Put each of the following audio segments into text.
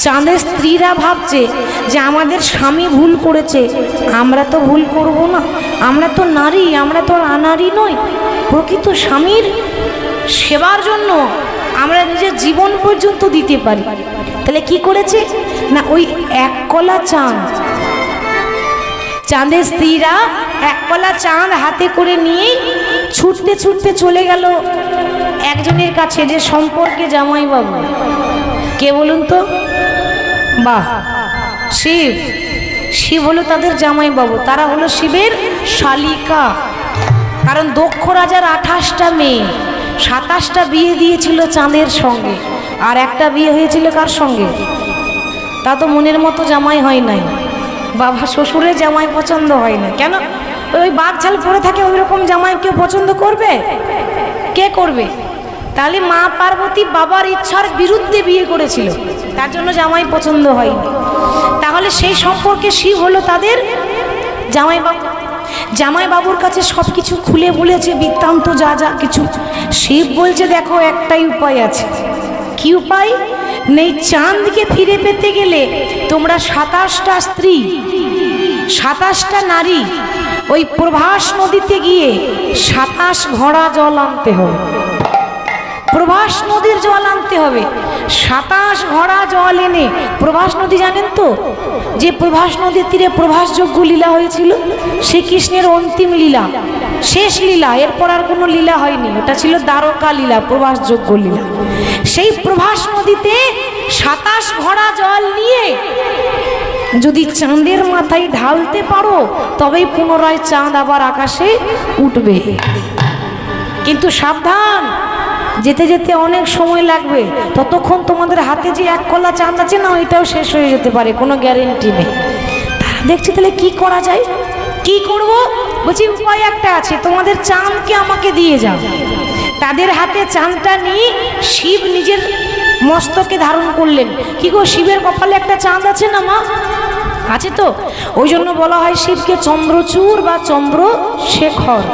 চাঁদের স্ত্রীরা ভাবছে যে আমাদের স্বামী ভুল করেছে, আমরা তো ভুল করব না, আমরা তো নারী, আমরা তো আনারী নই, প্রকৃত স্বামীর সেবার জন্য আমরা নিজের জীবন পর্যন্ত দিতে পারি। তাহলে কি করেছে না, ওই এক কলা চাঁদ, চাঁদের স্ত্রীরা এক কলা চাঁদ হাতে করে নিয়ে ছুটতে ছুটতে চলে গেল একজনের কাছে, যে সম্পর্কে জামাইবাবু। কে বলুন তো? বাহ, শিব। শিব হলো তাদের জামাইবাবু, তারা হলো শিবের শালিকা। কারণ দক্ষ রাজার 28টা মেয়ে, 27টা বিয়ে দিয়েছিল চাঁদের সঙ্গে, আর একটা বিয়ে হয়েছিল কার সঙ্গে? তা তো মনের মতো জামাই হয় নাই, বাবা শ্বশুরের জামাই পছন্দ হয় না। কেন? ওই বাঘ ছাল পরে থাকে, ওই রকম জামাই কেউ পছন্দ করবে? কে করবে? তাহলে মা পার্বতী বাবার ইচ্ছার বিরুদ্ধে বিয়ে করেছিল, তার জন্য জামাই পছন্দ হয়নি। তাহলে সেই সম্পর্কে শিব হলো তাদের জামাইবাবু। জামাইবাবুর কাছে সব কিছু খুলে বলেছে, বৃত্তান্ত যা যা কিছু। শিব বলছে দেখো একটাই উপায় আছে। কি উপায়? নেই, চাঁদকে ফিরে পেতে গেলে তোমরা 27টা স্ত্রী, 27টা নারী ওই প্রভাস নদীতে গিয়ে 27 ঘোড়া জল আনতে হবে। প্রভাস নদীর জল আনতে হবে। 27 ঘোড়া জল এনে, প্রভাস নদী জানেন তো, যে প্রভাস নদীর তীরে প্রভাস যজ্ঞ লীলা হয়েছিল, শ্রীকৃষ্ণের অন্তিম লীলা, শেষ লীলা, এরপর আর কোনো লীলা হয়নি, ওটা ছিল দ্বারকা লীলা, প্রভাস যজ্ঞ লীলা। সেই প্রভাস নদীতে 27 ঘোড়া জল নিয়ে যদি চাঁদের মাথায় ঢালতে পারো, তবেই পুনরায় চাঁদ আবার আকাশে উঠবে। কিন্তু সাবধান, যেতে যেতে অনেক সময় লাগবে, ততক্ষণ তোমাদের হাতে যে এক কলা চাঁদ আছে না, ওইটাও শেষ হয়ে যেতে পারে, কোনো গ্যারেন্টি নেই। তারা দেখছি তাহলে কি করা যায়, কি করব? বলছি উপায় একটা আছে, তোমাদের চাঁদকে আমাকে দিয়ে যাও। তাদের হাতে চাঁদটা নিয়ে শিব নিজের মস্তকে ধারণ করলেন। কি গো, শিবের কপালে একটা চাঁদ আছে না মা? আছে তো, ওই জন্য বলা হয় শিবকে চন্দ্রচূড় বা চন্দ্রশেখর।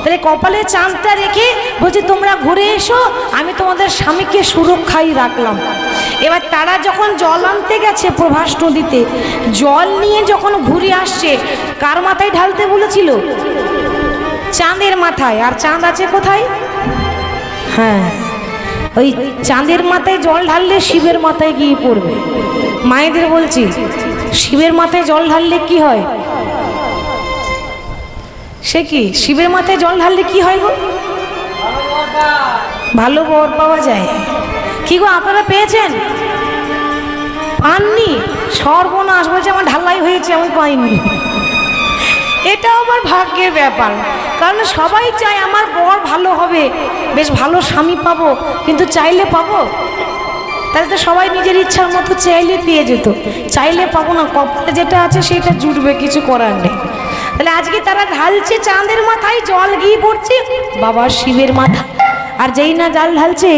তাহলে কপালে চাঁদটা রেখে বলছে তোমরা ঘুরে এসো, আমি তোমাদের স্বামীকে সুরক্ষায় রাখলাম। এবার তারা যখন জল আনতে গেছে প্রভাস নদীতে, জল নিয়ে যখন ঘুরে আসছে, কার মাথায় ঢালতে বলেছিল? চাঁদের মাথায়। আর চাঁদ আছে কোথায়? হ্যাঁ, ওই চাঁদের মাথায় জল ঢাললে শিবের মাথায় গিয়ে পড়বে। মায়েদের বলছি, শিবের মাথায় জল ঢাললে কি হয়? সে কি, শিবের মাথায় জল ঢাললে কি হয় গো? ভালো বর পাওয়া যায়। কি গো, আপনারা পেয়েছেন? পাননি? সর্বনাশ, বলছে আমার ঢালাই হয়েছে, আমি পাইনি। এটাও আমার ভাগ্যের ব্যাপার, কারণ সবাই চায় আমার বর ভালো হবে, বেশ ভালো স্বামী পাবো, কিন্তু চাইলে পাবো? তাহলে তো সবাই নিজের ইচ্ছার মতো চাইলে পেয়ে যেত, চাইলে পাবো না, কপালে যেটা আছে সেটা জুটবে, কিছু করার নেই। তাহলে আজকে তারা ঢালছে চাঁদের মাথায় জল, গিয়ে পড়ছে বাবা শিবের মাথায়। আর যেই না জল ঢালছে,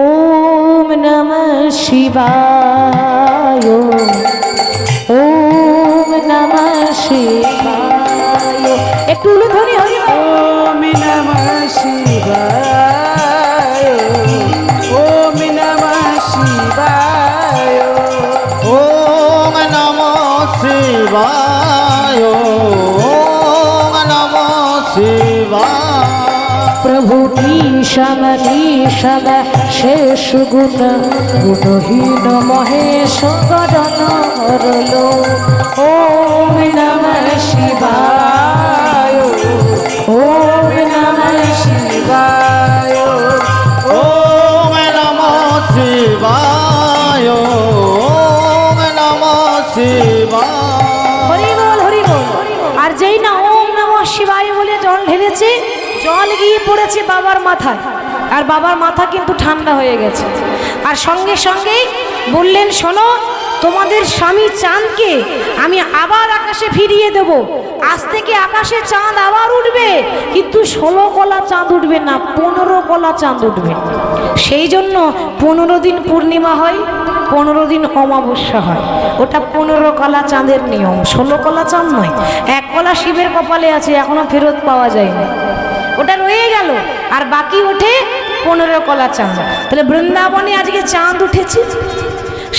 ওম নমঃ শিবায়, ওম নমঃ শিবায়, একটু উলুধ্বনি হরি ওম নমঃ শিবায়, ওম নমঃ শিবায়, ওম নমঃ শিবায়, ওম নমঃ শিবায়। প্রভু ঈশান ঈশান শেষ গুণ, গুণহীন মহেশ গরণ হরলো। ওম নমঃ শিবায়, ওম নমঃ শিবায়, ওম নমঃ শিবায়, ওম নমঃ শিবায়। হরি বল, হরি বল। আর যেই না ওম নমঃ শিবায় বলে জল ঢেলেছে, জল গিয়ে পড়েছে বাবার মাথায়, আর বাবার মাথা কিন্তু ঠান্ডা হয়ে গেছে। আর সঙ্গে সঙ্গে বললেন, শোনো, তোমাদের স্বামী চাঁদকে আমি আবার আকাশে ফিরিয়ে দেব। আজ থেকে আকাশে চাঁদ আবার উঠবে, কিন্তু 16 কলা চাঁদ উঠবে না, 15 কলা চাঁদ উঠবে। সেই জন্য 15 দিন পূর্ণিমা হয়, 15 দিন অমাবস্যা হয়। ওটা 15 কলা চাঁদের নিয়ম, 16 কলা চাঁদ নয়। 1 কলা শিবের কপালে আছে, এখনো ফেরত পাওয়া যায়নি, ওটা রয়ে গেল। আর বাকি ওঠে 15 কলা চাঁদ। তাহলে বৃন্দাবনে আজকে চাঁদ উঠেছে,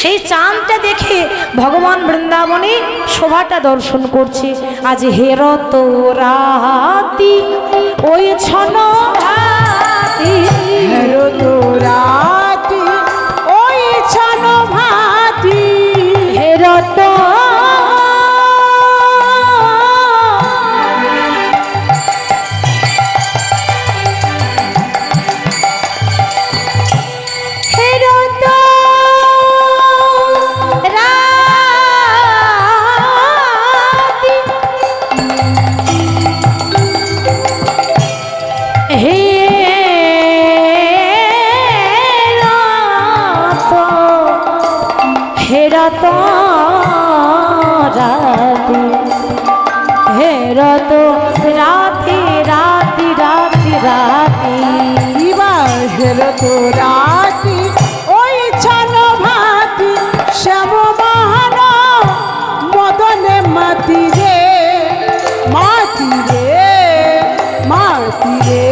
সেই চাঁদটা দেখে ভগবান বৃন্দাবনে শোভাটা দর্শন করছে। আজ হেরত রাতি ওই ছন ভাতি, হেরত রাতি ওই ছন ভাতি, হেরত হেরত রাতি রাতি রাতি রাতি, হেরত রাতি ওই ছন ভাতি, শ্যাম মহান মদনে মাতি রে, মাতি রে, মাতি রে,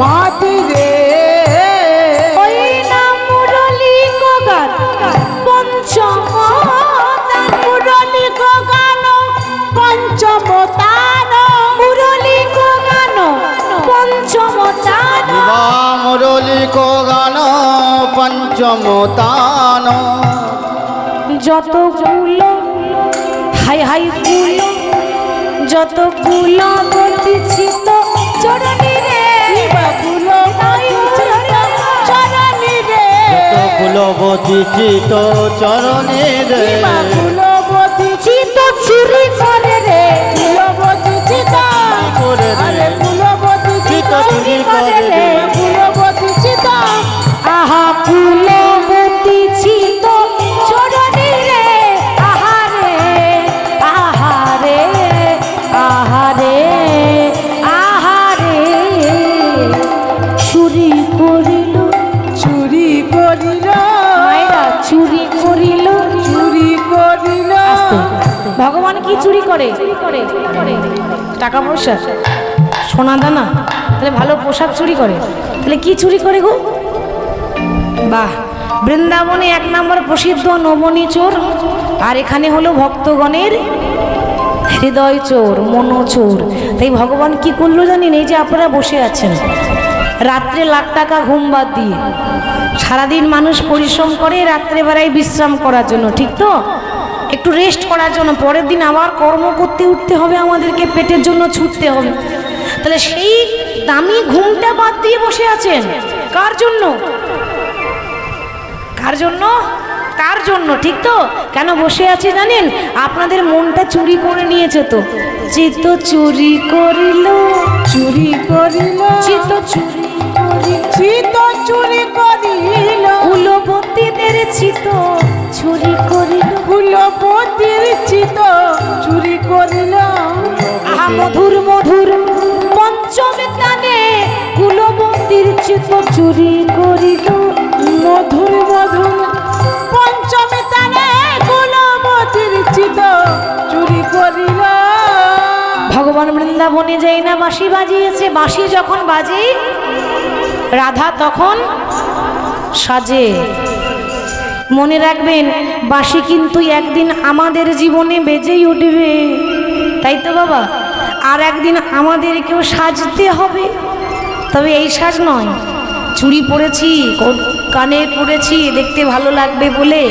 মাতি রে। ওই নাম মুরলী গান পঞ্চম মুরলী গান পঞ্চম তান, মুরলী গান পঞ্চম তান, মুরলিক গান পঞ্চম তান, যতগুলো হাই হাই গুলো যতগুলো বলছিত চরণী রে, বাবুলো চরণী রে, কুলবতী চিত চরণে রে, কুলবতী চিত চুরি করে রে, কুলবতী চিত করে আরে রে, কুলবতী চিত চুরি করে রে, কুলবতী চিত, আহা কুলবতী চিত চরণী রে, আহারে আহারে আহারে আহারে, চুরি করিল চুরি করিল, মায়েরা চুরি করিল, চুরি করিল, ভগবান কি চুরি করে? টাকা পয়সা, সোনা দানা, তাহলে ভালো পোশাক চুরি করে, তাহলে কি চুরি করে গো? বাহ, বৃন্দাবনে এক নম্বর প্রসিদ্ধ নবনী চোর, আর এখানে হলো ভক্তগণের হৃদয় চোর, মনোচোর। তাই ভগবান কি করলো জানেন? এই যে আপনারা বসে আছেন রাত্রে লাখ টাকা ঘুম বাদ দিয়ে, সারাদিন মানুষ পরিশ্রম করে রাত্রেবেলায় বিশ্রাম করার জন্য, ঠিক তো? একটু রেস্ট করার জন্য, পরের দিন আবার কর্ম করতে উঠতে হবে, আমাদেরকে পেটের জন্য ছুটতে হবে। তাহলে সেই দামি ঘুমটা বাদ দিয়ে বসে আছেন কার জন্য? কার জন্য? তার জন্য, ঠিক তো? কেন বসে আছে জানেন? আপনাদের মনটা চুরি করে নিয়েছে তো। চিত্ত চুরি করিল, চুরি করিল, চিত্ত চুরি করিল, চিত চুরি করিল, কুলবতীদের চিত্ত চুরি করিল, কুলবতীর চিত চুরি করিল, আহা মধুর মধুর পঞ্চম তানে কুলবতীর চিত্ত চুরি করিল, মধুর মধুর পঞ্চমী তানে কুলবতীর চিত চুরি করিল। ভগবান বৃন্দাবনে যাই না বাঁশি বাজিয়েছে, বাঁশি যখন বাজে রাধা তখন সাজে। মনে রাখবেন, বাঁশি কিন্তু একদিন আমাদের জীবনে বেজেই উঠবে, তাই তো বাবা? আর একদিন আমাদেরকেও সাজতে হবে, তবে এই সাজ নয় চুড়ি পরেছি, কানে পরেছি, দেখতে ভালো লাগবে বলে,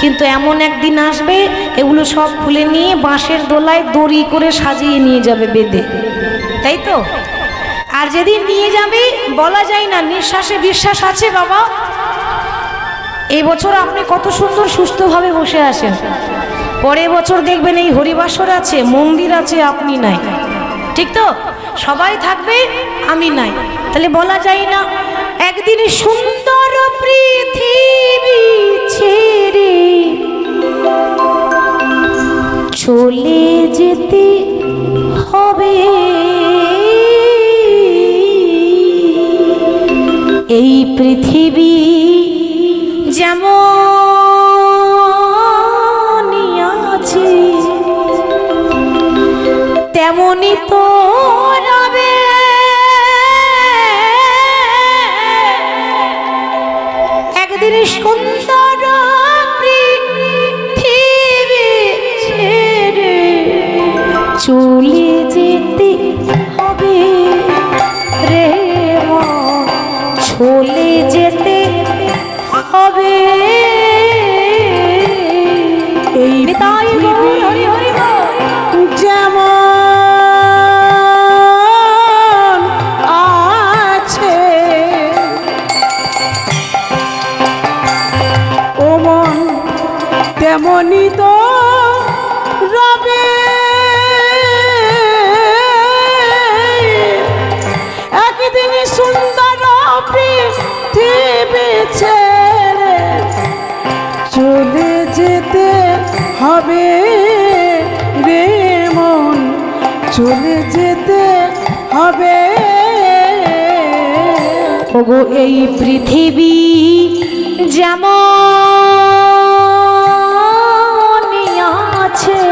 কিন্তু এমন একদিন আসবে এগুলো সব খুলে নিয়ে বাঁশের দোলায় দড়ি করে সাজিয়ে নিয়ে যাবে বেঁধে, তাই তো? আর যেদিন নিয়ে যাবে বলা যায় না, নিঃশ্বাসে বিশ্বাস আছে বাবা। এই বছর আপনি কত সুন্দর সুস্থভাবে বসে আছেন, পরের বছর দেখবেন এই হরিবাসর আছে, মন্দির আছে, আপনি নাই, ঠিক তো? সবাই থাকবে, আমি নাই, তাহলে বলা যায় না একদিন সুন্দর পৃথিবী ছেড়ে চলে যেতে হবে, এই পৃথিবী যেমনই আছে তেমনই তো রবে, একদিন সুন্দর যেতে হবে রে মন, চলে যেতে হবে। এই তাই গৌর হরি হরি বল। যেমন আছে ও মন তেমনি তো রবে, একদিন সুন্দর পৃথিবী ছেড়ে চলে যেতে হবে রে মন, চলে যেতে হবে। ওগো এই পৃথিবী যেমন আছে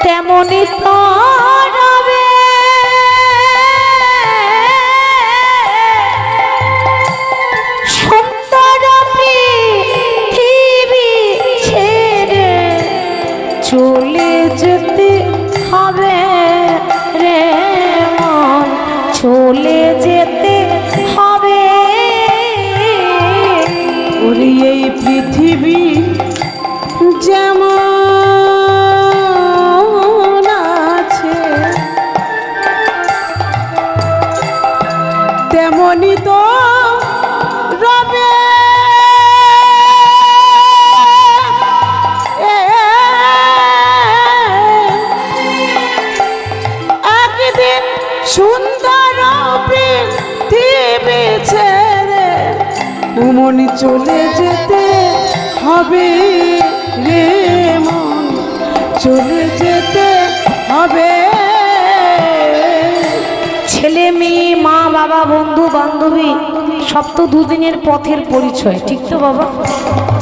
তেমনি তো রবে, সুন্দর পৃথিবী ছেড়ে চলে যেতে হবে রে মন, চলে যেতে হবে। ওরে এই পৃথিবী যেমন আছে তেমনি তো রবে, একদিন সুন্দর পৃথিবী ছেড়ে মন চলে যেতে হবে রে মন, চলে যেতে হবে। ছেলে মেয়ে মা বাবা বন্ধু বান্ধবী সব তো দুদিনের পথের পরিচয়, ঠিক তো বাবা?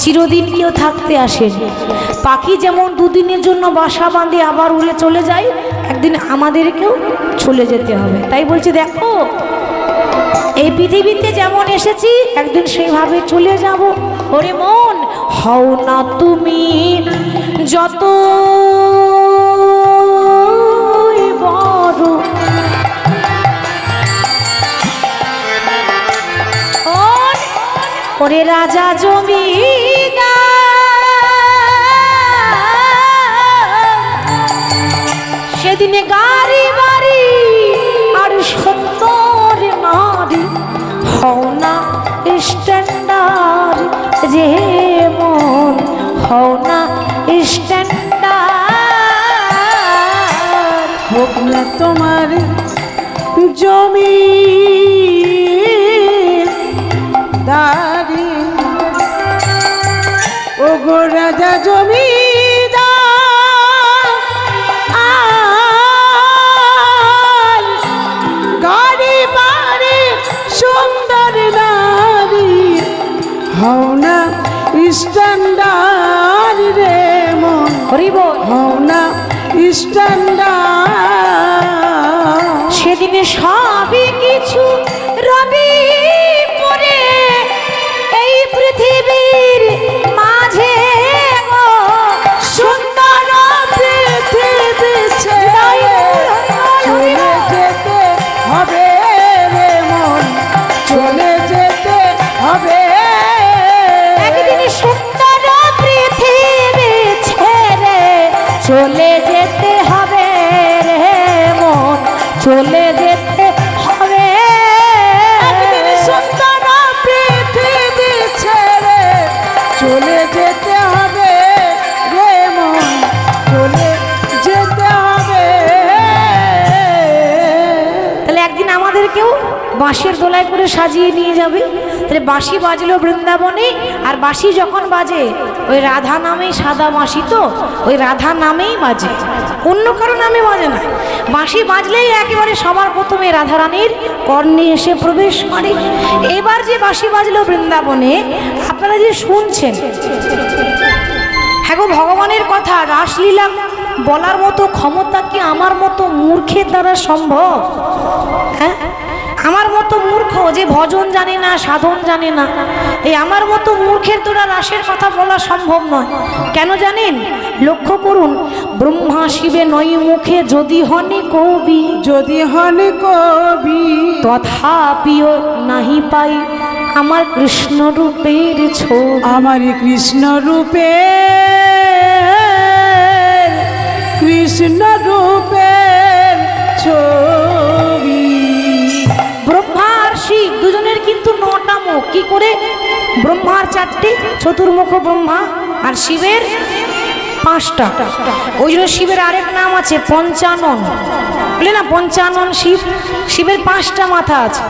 চিরদিন কেউ থাকতে আসেনি। পাখি যেমন দুদিনের জন্য বাসা বাঁধে আবার উড়ে চলে যায়, একদিন আমাদেরকেও চলে যেতে হবে। তাই বলছি দেখো এই পৃথিবীতে যেমন এসেছি একদিন সেইভাবে চলে যাব। ওরে মন হও না তুমি যত বড়, ওরে রাজা জমিদার, সেদিনে গাড়ি বাড়ি আর সুন্দর নারী, হও না স্ট্যান্ডার্ড যে মন, হও না স্ট্যান্ডার্ড। হোক না তোমার জমি দারি ও গো রাজা জমিদার, গাড়ি বাড়ি সুন্দর নারী, হও না স্ট্যান্ডার্ড রে মন, হরি বল। হও না স্ট্যান্ডার্ড। সেদিনে সবই কিছু রবি পরে এই পৃথিবীর মাঝে গো, সুন্দর পৃথিবী ছেড়ে চলে যেতে হবে রে মন, চলে যেতে হবে। একদিন সুন্দর পৃথিবী ছেড়ে চলে যেতে হবে রে মন, চলে যেতে হবে। একদিন সুন্দর পৃথিবী ছেড়ে চলে যেতে হবে রে মন, চলে যেতে হবে। তাহলে একদিন আমাদেরকেও বাঁশের দোলায় করে সাজিয়ে নিয়ে যাবে। তাহলে বাঁশি বাজলো বৃন্দাবনে, আর বাঁশি যখন বাজে ওই রাধা নামেই, সাদা বাঁশি তো ওই রাধা নামেই বাজে, অন্য কারো নামে বাজে না। বাঁশি বাজলেই একেবারে সবার প্রথমে রাধারানীর কর্ণে এসে প্রবেশ করে। এবার যে বাঁশি বাজলো বৃন্দাবনে আপনারা যে শুনছেন, হ্যাঁ গো ভগবানের কথা রাসলীলা বলার মতো ক্ষমতা কি আমার মতো মূর্খের দ্বারা সম্ভব? হ্যাঁ আমার মতো মূর্খ যে ভজন জানে না, সাধন জানে না, এই আমার মতো মূর্খের দ্বারা রাসের কথা বলা সম্ভব নয়। কেন জানেন? লক্ষ্য করুন, ব্রহ্মা শিবে নয় মুখে যদি হনে কবি, যদি হন কবি তথাপিও নাহি পাই আমার কৃষ্ণ রূপের ছবি। আমার কৃষ্ণ রূপে, কৃষ্ণ রূপের ছবি। ব্রহ্মা আর শিব দুজনের কিন্তু 9টা মুখ। কি করে? ব্রহ্মার 4টে, চতুর্মুখ ব্রহ্মা, আর শিবের 5টা। ওই জন্য শিবের আরেক নাম আছে পঞ্চানন, বলে না পঞ্চানন শিব। শিবের 5টা মাথা আছে।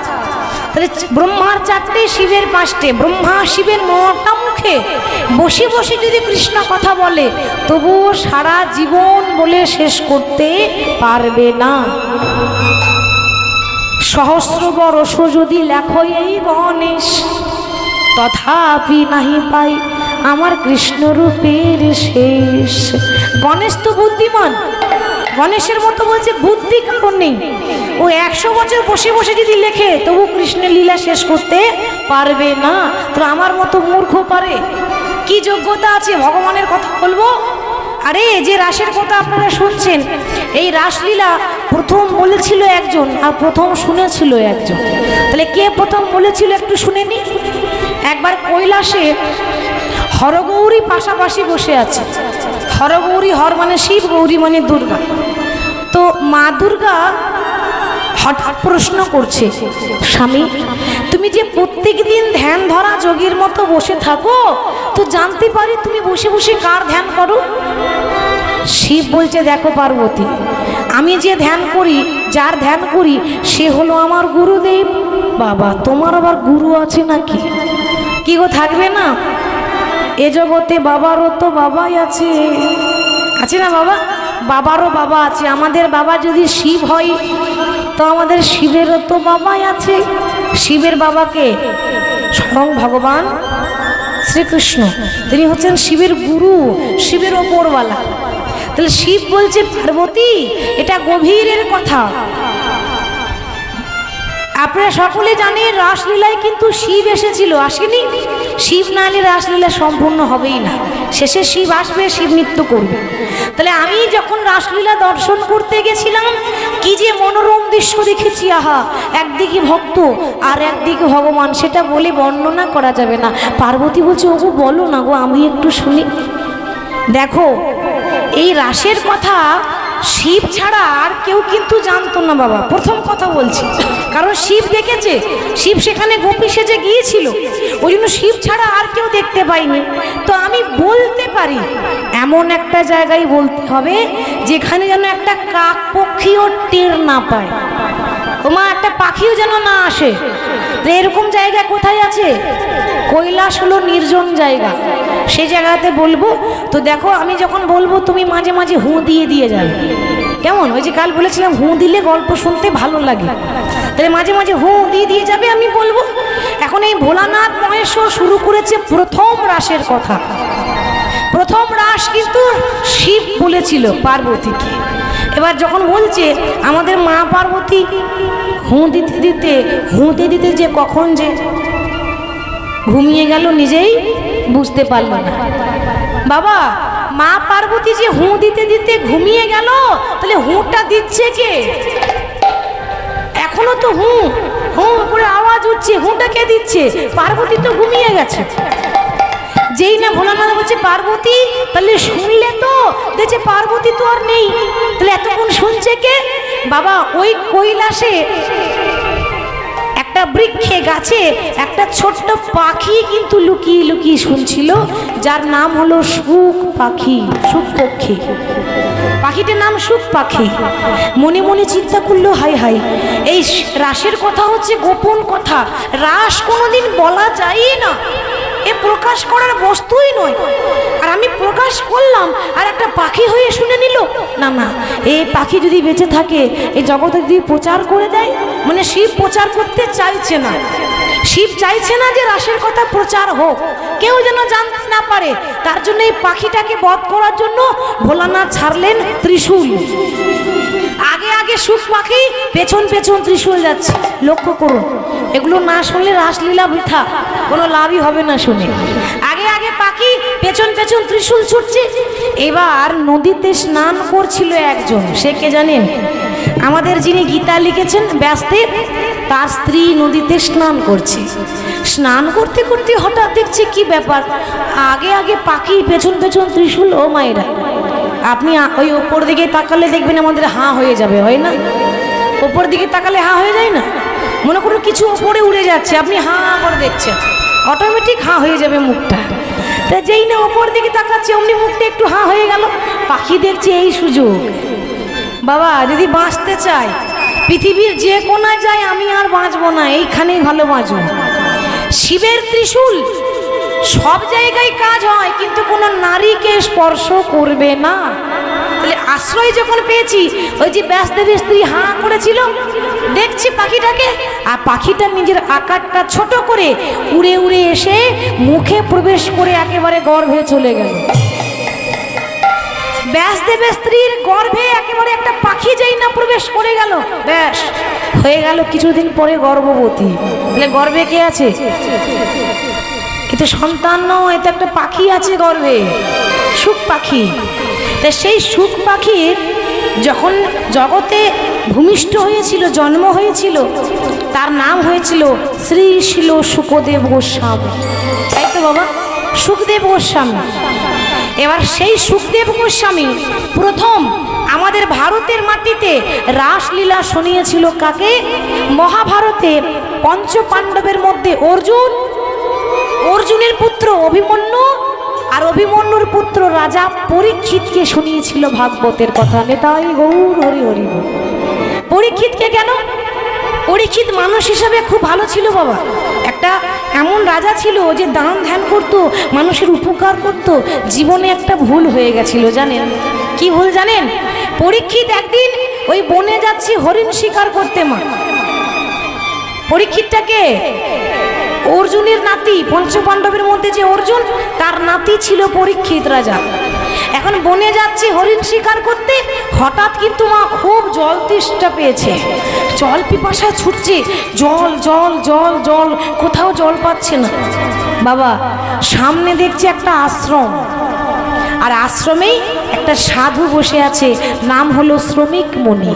তাহলে ব্রহ্মার 4টে, শিবের 5টে। ব্রহ্মা শিবের 9টা মুখে বসে বসে যদি কৃষ্ণ কথা বলে, তবুও সারা জীবন বলে শেষ করতে পারবে না। সহস্র বরষ যদি লেখো এই গণেশ, তথাপি নাহি পাই আমার কৃষ্ণ রূপের শেষ। গণেশ তো বুদ্ধিমান, গণেশের মতো বলছে বুদ্ধি কারণ নেই। ও 100 বছর বসে বসে যদি লেখে, তবু কৃষ্ণের লীলা শেষ করতে পারবে না। তো আমার মতো মূর্খ পারে? কি যোগ্যতা আছে ভগবানের কথা বলবো? আরে যে রাসের কথা আপনারা শুনছেন, এই রাসলীলা প্রথম বলেছিল একজন, আর প্রথম শুনেছিল একজন। তাহলে কে প্রথম বলেছিল একটু শুনে নি। একবার কৈলাসে হরগৌরী পাশাপাশি বসে আছে। হরগৌরী, হর মানে শিব, গৌরী মানে দুর্গা। তো মা দুর্গা হঠাৎ প্রশ্ন করছে, স্বামী তুমি যে প্রত্যেক দিন ধ্যান ধরা যোগীর মতো বসে থাকো, তো জানতে পারি তুমি বসে বসে কার ধ্যান করো? শিব বলছে, দেখো পার্বতী, আমি যে ধ্যান করি, যার ধ্যান করি, সে হলো আমার গুরুদেব। বাবা, তোমার আবার গুরু আছে নাকি? কি গো, থাকবে না? এ জগতে বাবারও তো বাবাই আছে, আছে না বাবা? বাবারও বাবা আছে। আমাদের বাবা যদি শিব হয়, তো আমাদের শিবেরও তো বাবাই আছে। শিবের বাবাকে স্বয়ং ভগবান শ্রীকৃষ্ণ, তিনি হচ্ছেন শিবের গুরু, শিবের ওপরওয়ালা। তাহলে শিব বলছে, পার্বতী এটা গভীরের কথা। আপনারা সকলে জানেন রাসলীলায় কিন্তু শিব এসেছিল, আসেনি? শিব না এলে রাসলীলা সম্পূর্ণ হবেই না। শেষে শিব আসবে, শিব নৃত্য করবে। তাহলে আমি যখন রাসলীলা দর্শন করতে গেছিলাম, কি যে মনোরম দৃশ্য দেখেছি, আহা! একদিকে ভক্ত আর একদিকে ভগবান, সেটা বলে বর্ণনা করা যাবে না। পার্বতী বলছে, ওগো বলো না গো, আমি একটু শুনি। দেখো, এই রাসের কথা শিব ছাড়া আর কেউ কিন্তু জানতো না বাবা, প্রথম কথা বলছি। কারণ শিব দেখেছে, শিব সেখানে গোপী সেজে গিয়েছিল, ওই জন্য শিব ছাড়া আর কেউ দেখতে পাইনি। তো আমি বলতে পারি, এমন একটা জায়গায় বলতে হবে যেখানে যেন একটা কাক পক্ষীও টের না পায়, ওমা একটা পাখিও যেন না আসে। তো এরকম জায়গা কোথায় আছে? কৈলাস হলো নির্জন জায়গা, সেই জায়গাতে বলবো। তো দেখো, আমি যখন বলবো তুমি মাঝে মাঝে হু দিয়ে দিয়ে যাবে। কেমন? ওই যে কাল বলেছিলাম, হু দিলে গল্প শুনতে ভালো লাগে, তাহলে মাঝে মাঝে হু দিয়ে দিয়ে যাবে, আমি বলবো। এখন এই ভোলানাথ মহেশ্বর শুরু করেছে প্রথম রাসের কথা। প্রথম রাস কিন্তু শিব বলেছিল পার্বতীকে। এবার যখন বলছে আমাদের মা পার্বতী হু দিতে দিতে দিতে যে কখন যে ঘুমিয়ে গেল, নিজেই বুঝতে পারল না। বাবা, মা পার্বতী যে হু দিতে দিতে ঘুমিয়ে গেল, তাহলে হুটা দিচ্ছে কে? এখনো তো হু হু করে আওয়াজ উঠছে, হুটা কে দিচ্ছে? পার্বতী তো ঘুমিয়ে গেছে। যেই না ভোলানাথ বলছে পার্বতী, তাহলে শুনলে তো? দেখছে পার্বতী তো আর নেই, তাহলে এতক্ষণ শুনছে কে? বাবা, ওই কৈলাসে একটা বৃক্ষে, গাছে একটা ছোট্ট পাখি কিন্তু লুকিয়ে লুকিয়ে শুনছিল, যার নাম হলো সুখ পাখি, সুখ পক্ষী। পাখিটার নাম সুখ পাখি। মনে মনে চিন্তা করলো, হাই হাই, এই রাসের কথা হচ্ছে গোপন কথা, রাস কোনোদিন বলা যায় না, এ প্রকাশ করার বস্তুই নয়। আর আমি প্রকাশ করলাম, আর একটা পাখি হয়ে শুনে নিল। না না, এই পাখি যদি বেঁচে থাকে, এই জগতে যদি প্রচার করে দেয়, মানে শিব প্রচার করতে চাইছে না, শিব চাইছে না যে রাসের কথা প্রচার হোক, কেউ যেন জানতে না পারে। তার জন্য এই পাখিটাকে বধ করার জন্য ভোলানাথ ছাড়লেন ত্রিশূল। আগে আগে সুখ পাখি, পেছন পেছন ত্রিশূল যাচ্ছে। লক্ষ্য করুন, এগুলো না শুনলে রাসলীলা বৃথা, কোনো লাভই হবে না শুনে। আগে আগে পাখি, পেছন পেছন ত্রিশূল ছুটছে। এবার নদীতে স্নান করছিল একজন, সে কে জানেন? আমাদের যিনি গীতা লিখেছেন ব্যাসদেব, তার স্ত্রী নদীতে স্নান করছে। স্নান করতে করতে হঠাৎ দেখছে কি ব্যাপার, আগে আগে পাখি, পেছন পেছন ত্রিশূল। ও মায়েরা, আপনি ওই ওপর দিকে তাকালে দেখবেন আমাদের হাঁ হয়ে যাবে, হয় না? ওপর দিকে তাকালে হাঁ হয়ে যায় না? মনে করুন কিছু ওপরে উড়ে যাচ্ছে, আপনি হাঁ করে দেখছেন, অটোমেটিক হাঁ হয়ে যাবে মুখটা। তা যেই না ওপর দিকে তাকাচ্ছে অমনি মুখটা একটু হাঁ হয়ে গেল। পাখি দেখছে এই সুযোগ, বাবা যদি বাঁচতে চাই, পৃথিবীর যে কোনায় যায় আমি আর বাঁচবো না, এইখানেই ভালো বাঁচব। শিবের ত্রিশূল সব জায়গায় কাজ হয়, কিন্তু কোনো নারীকে স্পর্শ করবে না। তাহলে আশ্রয় যখন পেয়েছি, ওই যে ব্যাসদেবের স্ত্রী হাঁ করেছিল, দেখছি পাখিটাকে, আর পাখিটা নিজের আকারটা ছোট করে উড়ে উড়ে এসে মুখে প্রবেশ করে একেবারে গর্ভে চলে গেল। ব্যাসদেবের স্ত্রীর গর্ভে একেবারে একটা পাখি যেই না প্রবেশ করে গেল, ব্যাস হয়ে গেল কিছুদিন পরে গর্ভবতী। তাহলে গর্ভে কে আছে? কিন্তু সন্তান নয়, এটা একটা পাখি আছে গর্ভে, সুখ পাখি। তা সেই সুখ পাখির যখন জগতে ভূমিষ্ঠ হয়েছিল, জন্ম হয়েছিল, তার নাম হয়েছিল শ্রী শিল সুখদেব গোস্বামী। তাই তো বাবা, সুখদেব গোস্বামী। এবার সেই সুখদেব গোস্বামী প্রথম আমাদের ভারতের মাটিতে রাসলীলা শুনিয়েছিল কাকে? মহাভারতে পঞ্চ পাণ্ডবের মধ্যে অর্জুন, অর্জুনের পুত্র অভিমন্যু, আর অভিমন্যুর পুত্র রাজা পরীক্ষিতকে শুনিয়েছিল ভাগবতের কথা। নেতাই গৌর হরি হরি বল। পরীক্ষিতকে কেন? পরীক্ষিত মানুষ হিসাবে খুব ভালো ছিল বাবা, একটা এমন রাজা ছিল যে দান ধ্যান করতো, মানুষের উপকার করত। জীবনে একটা ভুল হয়ে গেছিল, জানেন কি ভুল জানেন? পরীক্ষিত একদিন ওই বনে যাচ্ছি হরিণ শিকার করতে। মা পরীক্ষিতটাকে অর্জুনের নাতি, পঞ্চপাণ্ডবের মধ্যে যে অর্জুন, তার নাতি ছিল পরীক্ষিত রাজা। এখন বনে যাচ্ছে হরিণ শিকার করতে, হঠাৎ কিন্তু মা খুব জল তেষ্টা পেয়েছে, জল পিপাসায় ছুটছে, জল জল জল জল, কোথাও জল পাচ্ছে না। বাবা সামনে দেখছে একটা আশ্রম, আর আশ্রমেই একটা সাধু বসে আছে, নাম হলো শ্রমিক মুনি।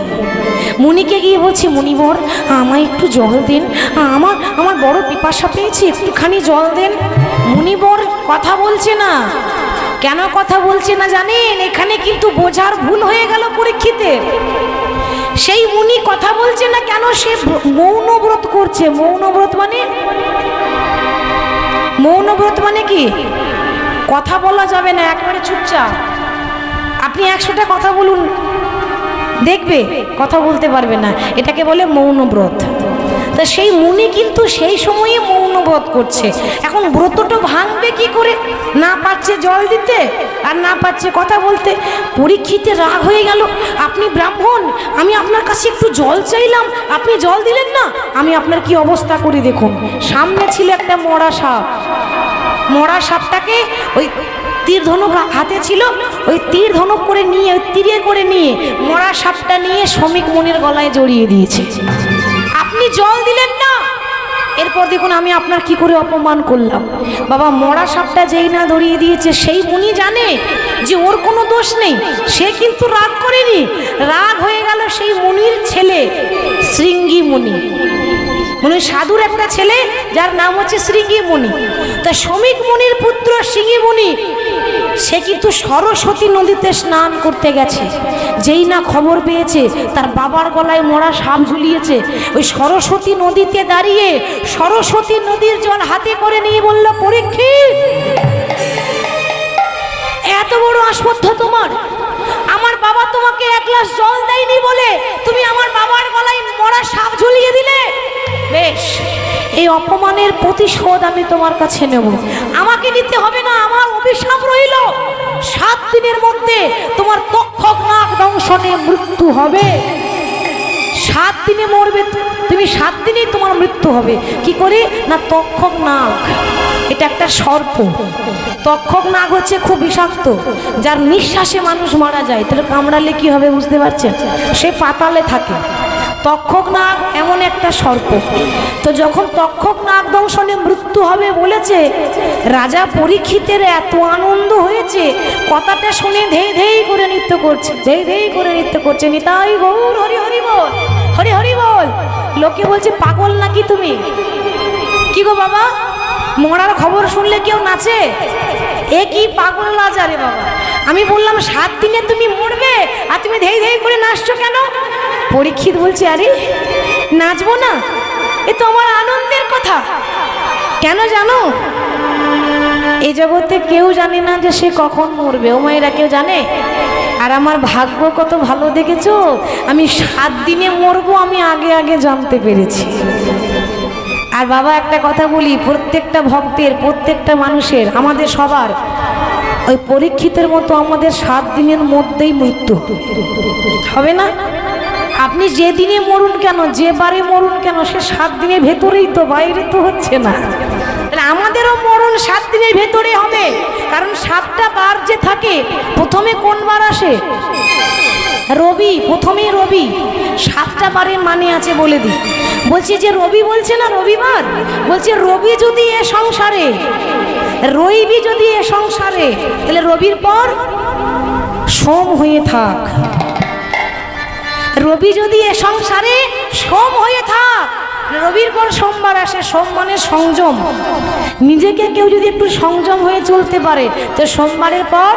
মুনিকে গিয়ে বলছে, মুনিবর আমায় একটু জল দিন, আমার বড় পিপাসা পেয়েছে, একটুখানি জল দেন। মুনিবর কথা বলছে না। কেন কথা বলছে না জানেন? এখানে কিন্তু বোঝার ভুল হয়ে গেল পরীক্ষিতের। সেই মুনি কথা বলছে না কেন? সে মৌনব্রত করছে। মৌনব্রত মানে, মৌনব্রত মানে কি? কথা বলা যাবে না, একেবারে চুপচাপ। আপনি 100টা কথা বলুন, দেখবে কথা বলতে পারবে না, এটাকে বলে মৌনব্রত। তা সেই মুনি কিন্তু সেই সময়ে মৌনব্রত করছে। এখন ব্রতটা ভাঙবে কি করে? না পাচ্ছে জল দিতে, আর না পাচ্ছে কথা বলতে। পরীক্ষিতে রাগ হয়ে গেল, আপনি ব্রাহ্মণ, আমি আপনার কাছে একটু জল চাইলাম, আপনি জল দিলেন না, আমি আপনার কি অবস্থা করি দেখুন। সামনে ছিল একটা মরা সাপ, মরা সাপটাকে ওই তীর ধনুক হাতে ছিল, ওই তীর ধনুক করে নিয়ে, ওই তীরে করে নিয়ে মরা সাপটা নিয়ে শ্রমিক মুনির গলায় জড়িয়ে দিয়েছে। আপনি জল দিলেন না, এরপর দেখুন আমি আপনার কি করে অপমান করলাম। বাবা মরা সাপটা যেই না ধরিয়ে দিয়েছে, সেই মুনি জানে যে ওর কোনো দোষ নেই, সে কিন্তু রাগ করেনি। রাগ হয়ে গেল সেই মুনির ছেলে শৃঙ্গী মুনি, মানে সাধুর একটা ছেলে যার নাম হচ্ছে শৃঙ্গী মুনি। তা শ্রমিক মুনির পুত্র শৃঙ্গী মুনি, সে কিন্তু সরস্বতী নদীতে স্নান করতে গেছে। যেই না খবর পেয়েছে তার বাবার গলায় মরা সাপ ঝুলিয়েছে, ওই সরস্বতী নদীতে দাঁড়িয়ে সরস্বতী নদীর জল হাতে করে নিয়ে বলল, পরীক্ষিত এত বড় আসপদ্ধ তোমার, আমার বাবা তোমাকে 1 গ্লাস জল দেয়নি বলে তুমি আমার বাবার গলায় মরা সাপ ঝুলিয়ে দিলে। বেশ, এই অপমানের প্রতিশোধ আমি তোমার কাছে নেব। আমাকে নিতে হবে না, আমার অভিশাপ রইল, 7 দিনের মধ্যে তোমার তক্ষক নাগ দংশনে মৃত্যু হবে। 7 দিনে মরবে তুমি, 7 দিনেই তোমার মৃত্যু হবে। কি করে না? তক্ষক নাগ, এটা একটা সর্প। তক্ষক নাগ হচ্ছে খুব বিষাক্ত, যার নিঃশ্বাসে মানুষ মারা যায়। তাহলে কামড়ালে কি হবে বুঝতে পারছেন? সে পাতালে থাকে। তক্ষক নাগ এমন একটা সর্প। তো যখন তক্ষক নাগ দংশনে মৃত্যু হবে বলেছে, রাজা পরীক্ষিতের এত আনন্দ হয়েছে, কথাটা শুনে ধেই ধেই করে নৃত্য করছে, ধেই ধেই করে নৃত্য করছে। নিতাই গৌর হরি হরি বল, হরি হরি বল। লোকে বলছে পাগল নাকি তুমি? কি গো বাবা, মরার খবর শুনলে কেউ নাচে? এ কি পাগল রাজা রে বাবা। আমি বললাম 7 দিনে তুমি মরবে আর তুমি ধেই ধেই করে নাচছো কেন? পরীক্ষিত বলছে আরে নাচবো না, এ তো আমার আনন্দের কথা। কেন জানো? এই জগতে কেউ জানে না যে সে কখন মরবে। ও মায়েরা কেউ জানে? আর আমার ভাগ্য কত ভালো দেখেছো, আমি 7 দিনে মরবো আমি আগে আগে জানতে পেরেছি। আর বাবা একটা কথা বলি, প্রত্যেকটা ভক্তের, প্রত্যেকটা মানুষের, আমাদের সবার ওই পরীক্ষিতের মতো আমাদের 7 দিনের মধ্যেই মৃত্যু হবে না। আপনি যে দিনে মরুন কেন, যে বারে মরুন কেন, সে 7 দিনের ভেতরেই তো, বাইরে তো হচ্ছে না। তাহলে আমাদেরও মরণ 7 দিনের ভেতরে হবে। কারণ 7টা বার যে থাকে, প্রথমে কোন বার আসে? রবি, প্রথমেই রবি। 7টা বারের মানে আছে বলে দিই। বলছি যে রবি বলছে না, রবিবার বলছে, রবি যদি এ সংসারে, রবি যদি এ সংসারে, তাহলে রবির পর সোম হয়ে থাক। রবি যদি এ সংসারে সোম হয়ে থাক, রবির পর সোমবার আসে। সোম মানে সংযম। নিজেকে কেউ যদি একটু সংযম হয়ে চলতে পারে, তো সোমবারের পর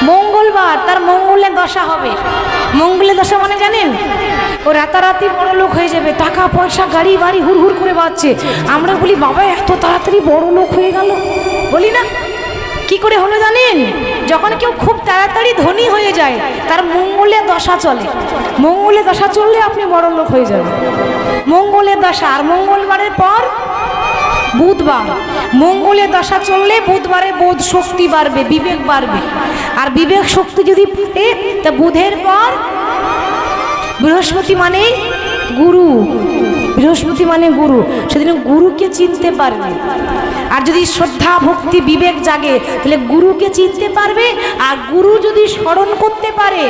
মঙ্গলবার, তার মঙ্গলের দশা হবে। মঙ্গলের দশা মানে জানেন? ও রাতারাতি বড় লোক হয়ে যাবে, টাকা পয়সা গাড়ি বাড়ি হুড় হুড় করে বাড়ছে। আমরা বলি বাবা এত তাড়াতাড়ি বড় লোক হয়ে গেল, বলি না? কি করে হলো জানেন? যখন কেউ খুব তাড়াতাড়ি ধনী হয়ে যায়, তার মঙ্গলের দশা চলে। মঙ্গলের দশা চললে আপনি বড় লোক হয়ে যাবেন। মঙ্গলের দশা। আর মঙ্গলবারের পর বুধবার। মঙ্গলের দশা চললে বুধবারে বোধ শক্তি বাড়বে, বিবেক বাড়বে। আর বিবেক শক্তি যদি ফুটে, তা বুধের পর বৃহস্পতি মানে গুরু। বৃহস্পতি মানে গুরু। সেদিন গুরুকে চিনতে পারবে। আর যদি শ্রদ্ধা ভক্তি বিবেক জাগে, তাহলে গুরুকে চিনতে পারবে। আর গুরু যদি স্মরণ করতে পারে,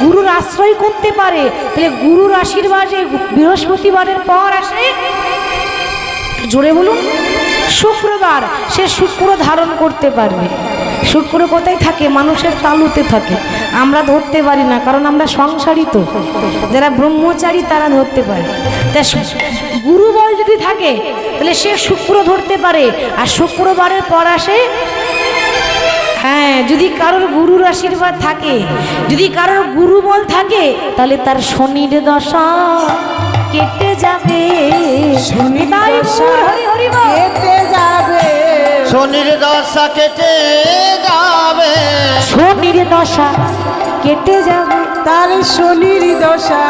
গুরুর আশ্রয় করতে পারে, তাহলে গুরুর আশীর্বাদে বৃহস্পতিবারের পর আসে, জোরে বলুন, শুক্রবার। সে শুক্র ধারণ করতে পারবে। শুক্র কোথায় থাকে? মানুষের তালুতে থাকে। আমরা ধরতে পারি না, কারণ আমরা সংসারী। তো যারা ব্রহ্মচারী তারা ধরতে পারে। তা গুরু বল যদি থাকে, তাহলে সে শুক্র ধরতে পারে। আর শুক্রবারের পর আসে, হ্যাঁ, যদি কারোর গুরুর আশীর্বাদ থাকে, যদি কারোর গুরু বল থাকে, তাহলে তার শনির দশা কেটে যাবে। শনির দশা হরি হরি বল। কেটে যাবে, শনির দশা কেটে যাবে, শনির দশা কেটে যাবে, তার শনির দশা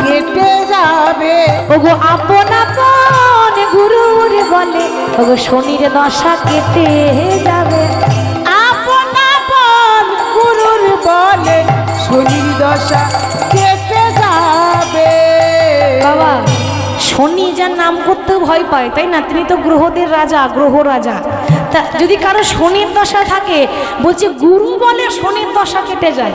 কেটে যাবে। ওগো আপন আপন গুরুর বলে, ওগো শনির দশা কেটে যাবে। আপন আপন গুরুর বলে শনির দশা কেটে যাবে। বাবা, শনি যার নাম করতেও ভয় পায়, তাই না? তিনি তো গ্রহদের রাজা, গ্রহ রাজা। তা যদি কারো শনির দশা থাকে, বলছে গুরু বলে শনির দশা কেটে যায়,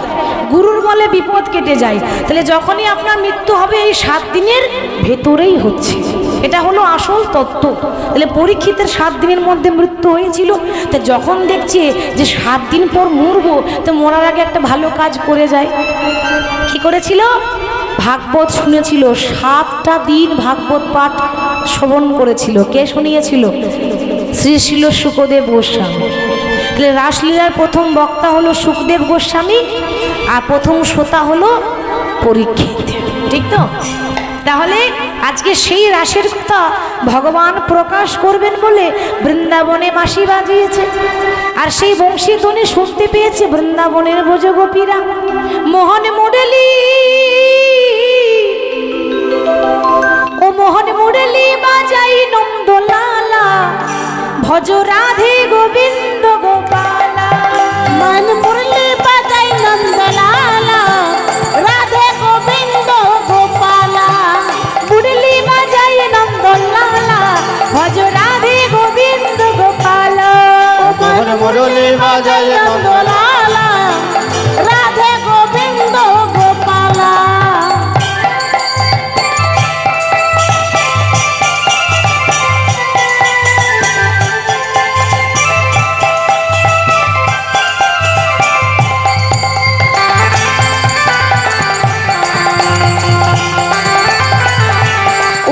গুরুর বলে বিপদ কেটে যায়। তাহলে যখনই আপনার মৃত্যু হবে, এই 7 দিনের ভেতরেই হচ্ছে। এটা হলো আসল তত্ত্ব। তাহলে পরীক্ষিতের 7 দিনের মধ্যে মৃত্যু হয়েছিল। তা যখন দেখছে যে 7 দিন পর মরবো, তো মরার আগে একটা ভালো কাজ করে যায়। কি করেছিল? ভাগবত শুনেছিল। 7টা দিন ভাগবত পাঠ শ্রবণ করেছিল। কে শুনিয়েছিল? শ্রী শ্রীল শুকদেব গোস্বামী। তাহলে রাসলীলার প্রথম বক্তা হলো সুখদেব গোস্বামী, আর প্রথম শ্রোতা হলো পরীক্ষিত। ঠিক তো? তাহলে আজকে সেই রাসের কথা ভগবান প্রকাশ করবেন বলে বৃন্দাবনে বাঁশি বাজিয়েছে। আর সেই বংশী ধ্বনি শুনতে পেয়েছে বৃন্দাবনের ব্রজগোপীরা। মোহন মুরলী, ও মোহন মুরলী বাজাই নন্দলালা, ভজ রাধে গোবিন্দ গোপালা। মন মুরলি বাজাই নন্দলালা, রাধে গোবিন্দ গোপালা। মুরলী বাজাই নন্দলালা, ভজ রাধে গোবিন্দ বাজাই নন্দলালা রাধে গোবিন্দ গোপালা।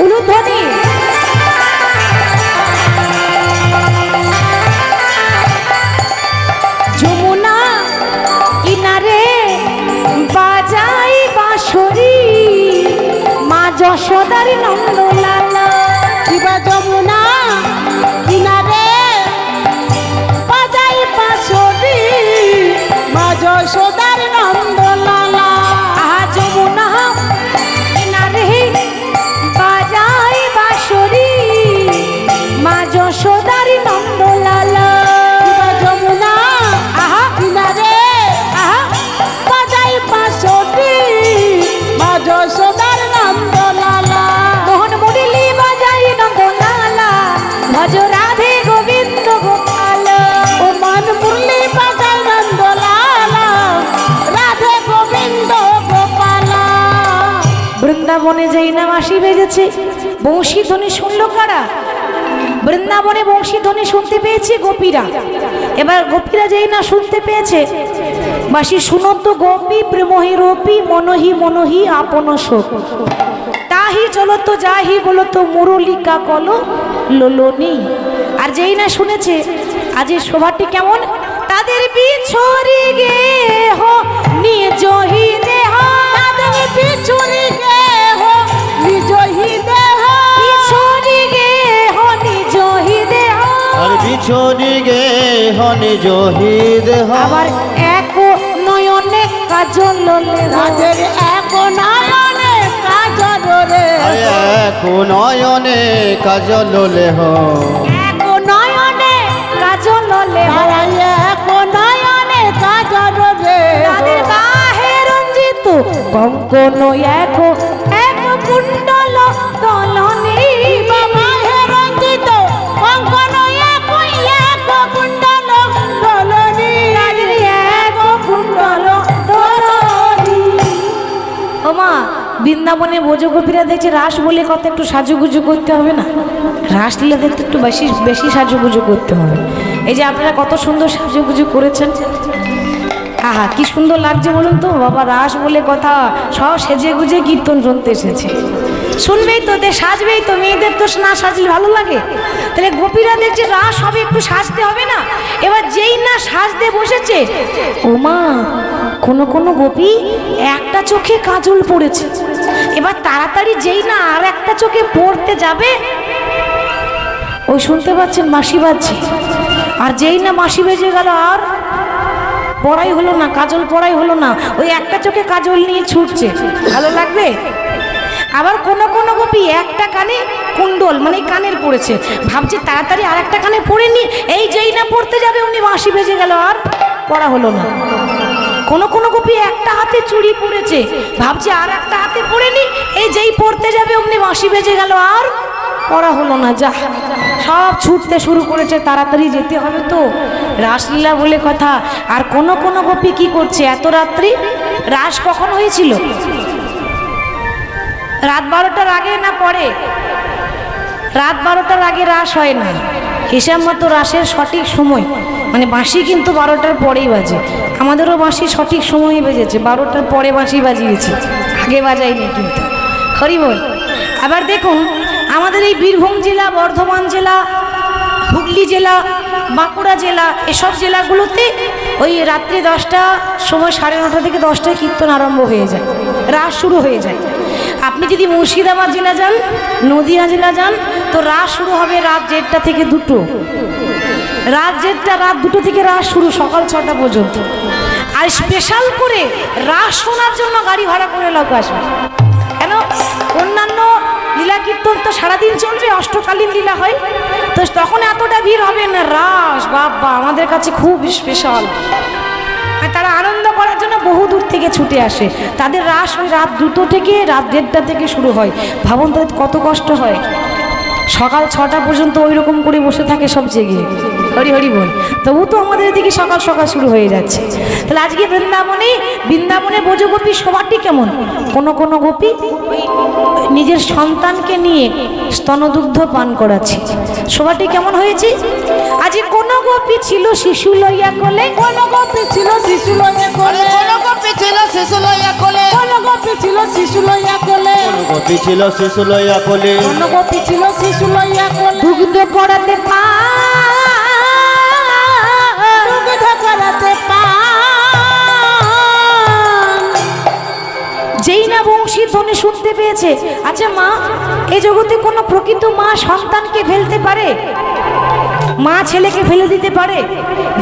উলুধ্বনি যমুনা কিনারে বাজাই বাঁশরি মা যশোদার নন্দলালা। শিবা যমুনা কিনারে বাজাই বাঁশরি মা যশোদার নন্দলালা। আহা যমুনা কিনারে বাজাই বাঁশরি মা যশোদার নন্দলালা। শিবা যমুনা আহা কিনারে আহা বাজাই বাঁশরি মা যশোদার নন্দলালা। মোহন মুরলি বাজাই নন্দলালা ভজ রাধে গোবিন্দ গোপাল। ও মন মুরলি বাজাই নন্দলালা রাধে গোবিন্দ গোপালা। বৃন্দাবনে যেই না বাঁশি বেজেছে, বংশী ধ্বনি শুনলো কারা? বৃন্দাবনে বংশী ধ্বনি শুনতে পেয়েছে গোপীরা। এবার গোপীরা যেই না শুনতে পেয়েছে বাঁশি শুনতো গোপী প্রেমহি রূপী মনহি মনহি আপন শোক তাহি চলতো যাহি বলতো মুরলিকা কল লোলনি। আর যেই না শুনেছে আজ এই শোভাটি কেমন, তাদের বিছরি গে হো নিজহি দেহ, তাদের বিছুরি দেহ নিজহি দেহ। বিছরি গে হো নিজহি দেহ। আর বিছনি গে হনি জহিদ আবার এক নয়নে কাজল লেহ। তাদের এক নয়নে কাজল রে। আরে এক নয়নে কাজল লেহ। এক নয়নে কাজল লেহ। তারা এক নয়নে কাজল রে। তাদের গাহে রঞ্জিত কঙ্কন এক এক কুণ্ডল দলনি। বাবা হে রঞ্জিত কঙ্কন এক এক কুণ্ডল দলনি। তাদের এক কুণ্ডল দলনি। ও মা, বৃন্দাবনে ব্রজগোপীরা দেখছে রাস বলে কত একটু সাজুগুজু করতে হবে না? রাস লীলা দেখতে একটু বেশি বেশি সাজুগুজু করতে হবে। এই যে আপনারা কত সুন্দর সাজুগুজু করেছেন, আহা কি সুন্দর লাগছে বলুন তো। বাবা রাস বলে কথা, সব সেজে গুজে কীর্তন শুনতে এসেছে। শুনবেই তো, সাজবেই তো, মেয়েদের তো না সাজলে ভালো লাগে। তাহলে গোপীরা দেখছে রাস হবে, একটু সাজতে হবে না? এবার যেই না সাজতে বসেছে, ও মা কোনো কোনো গোপী একটা চোখে কাজল পড়েছে। এবার তাড়াতাড়ি যেই না আর একটা চোখে পড়তে যাবে, ওই শুনতে পাচ্ছেন মাসি বাজছে, আর যেই না মাসি বেজে গেল আর পড়াই হলো না, কাজল পড়াই হলো না, ওই একটা চোখে কাজল নিয়ে ছুটছে। ভালো লাগবে? আবার কোনো কোনো গোপী একটা কানে কুণ্ডল মানে কানের পড়েছে, ভাবছে তাড়াতাড়ি আর একটা কানে পড়ে নি, এই যেই না পড়তে যাবে অমনি বাঁশি বেজে গেল আর পড়া হলো না। কোনো কোনো গোপী একটা হাতে চুড়ি পড়েছে, ভাবছে আর একটা হাতে পড়ে নি, এই যেই পড়তে যাবে অমনি বাঁশি বেজে গেল আর পড়া হলো না। যা সব ছুটতে শুরু করেছে, তাড়াতাড়ি যেতে হবে তো, রাসলীলা বলে কথা। আর কোন কোন গোপী কি করছে, এত রাত্রি রাস কখন হয়েছিল? রাত 12টার আগে না পরে? রাত 12টার আগে রাস হয় না, হিসাব মতো রাসের সঠিক সময় মানে বাঁশি কিন্তু 12টার পরেই বাজে। আমাদেরও বাঁশি সঠিক সময়ে বেজেছে, 12টার পরে বাঁশি বাজিয়েছে, আগে বাজাইনি কিন্তু। হরি বল। আবার দেখুন আমাদের এই বীরভূম জেলা, বর্ধমান জেলা, হুগলি জেলা, বাঁকুড়া জেলা, এসব জেলাগুলোতে ওই রাত্রি 10টা সময় 9:30 থেকে 10টায় কীর্তন আরম্ভ হয়ে যায়, রাস শুরু হয়ে যায়। আপনি যদি মুর্শিদাবাদ জেলা যান, নদিয়া জেলা যান, তো রাস শুরু হবে রাত 1টা থেকে 2টো। রাত 1টা, রাত 2টো থেকে রাস শুরু, সকাল 6টা পর্যন্ত। আর স্পেশাল করে রাস শোনার জন্য গাড়ি ভাড়া করে লোক আসবে। কেন? অন্যান্য লীলা কীর্তন তো সারাদিন চলবে, অষ্টকালীন লীলা হয়, তো তখন এতটা ভিড় হবে না। রাস বাবা আমাদের কাছে খুব স্পেশাল, তারা আনন্দ করার জন্য বহু দূর থেকে ছুটে আসে। তাদের রাস ওই রাত 2টো থেকে রাত 1:30 থেকে শুরু হয়। ভাবুন তাদের কত কষ্ট হয়, সকাল 6টা পর্যন্ত ওই রকম করে বসে থাকে সব জেগে। হরি হরি বল। তবু তো আমাদের এদিকে সকাল সকাল শুরু হয়ে যাচ্ছে। তাহলে আজকে বৃন্দাবনে ব্রজগোপী সবারটি কেমন? কোনো গোপী নিজের সন্তানকে নিয়ে স্তনদুগ্ধ পান করাচ্ছে। সবারটি কেমন হয়েছে? আজ কোনো গোপী ছিল শিশু লইয়া কোলে, কোন গোপী ছিল শিশু লইয়া কোলে, কোন গোপী ছিল শিশু লইয়া কোলে, কোন গোপী ছিল শিশু লইয়া কোলে, কোন গোপী ছিল শিশু লইয়া কোলে, কোন গোপী ছিল শিশু লইয়া কোলে, দুগ্ধ পড়াতে পা দুগ্ধ করাতে পান। যেই না বংশী ধ্বনি শুনতে পেয়েছে। আচ্ছা মা, এই জগতে কোনো প্রকৃত মা সন্তানকে ফেলতে পারে? মা ছেলেকে ফেলে দিতে পারে?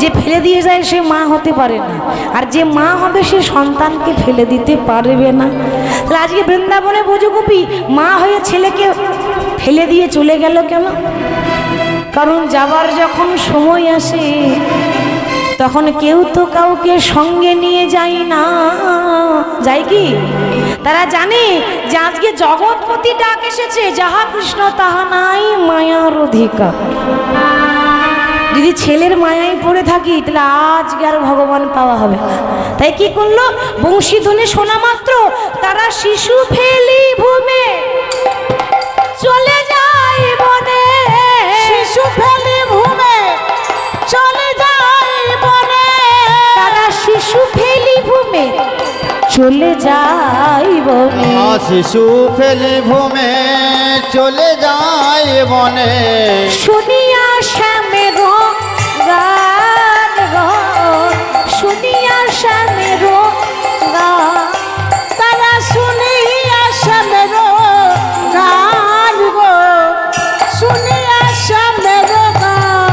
যে ফেলে দিয়ে যায় সে মা হতে পারে না, আর যে মা হবে সে সন্তানকে ফেলে দিতে পারবে না। তাহলে আজকে বৃন্দাবনে ব্রজগোপী মা হয়ে ছেলেকে ফেলে দিয়ে চলে গেল কেন? কারণ যাবার যখন সময় আসে তখন কেউ তো কাউকে সঙ্গে নিয়ে যায় না, যায় কি? তারা জানে যে আজকে জগৎপতি ডাক এসেছে, যাহা কৃষ্ণ তাহা নাই মায়ার অধিকার। যদি ছেলের মায়ায় পড়ে থাকি তাহলে আজকে আর ভগবান পাওয়া হবে না। তাই কি করলো? বংশীধ্বনি শোনা মাত্র তারা শিশু ফেলি ভূমে চলে যায় বনে, শিশু ফেলি ভূমে চলে যায় বনে, তারা শিশু ফেলি ভূমে চলে যায় বনে। শিশু ফেলি ভূমে চলে যায় বনে, শুনিয়া শ্যামের গান গো, শুনিয়া শ্যামের গান। তারা শুনিয়া শ্যামের গান গো, শুনিয়া শ্যামের গান।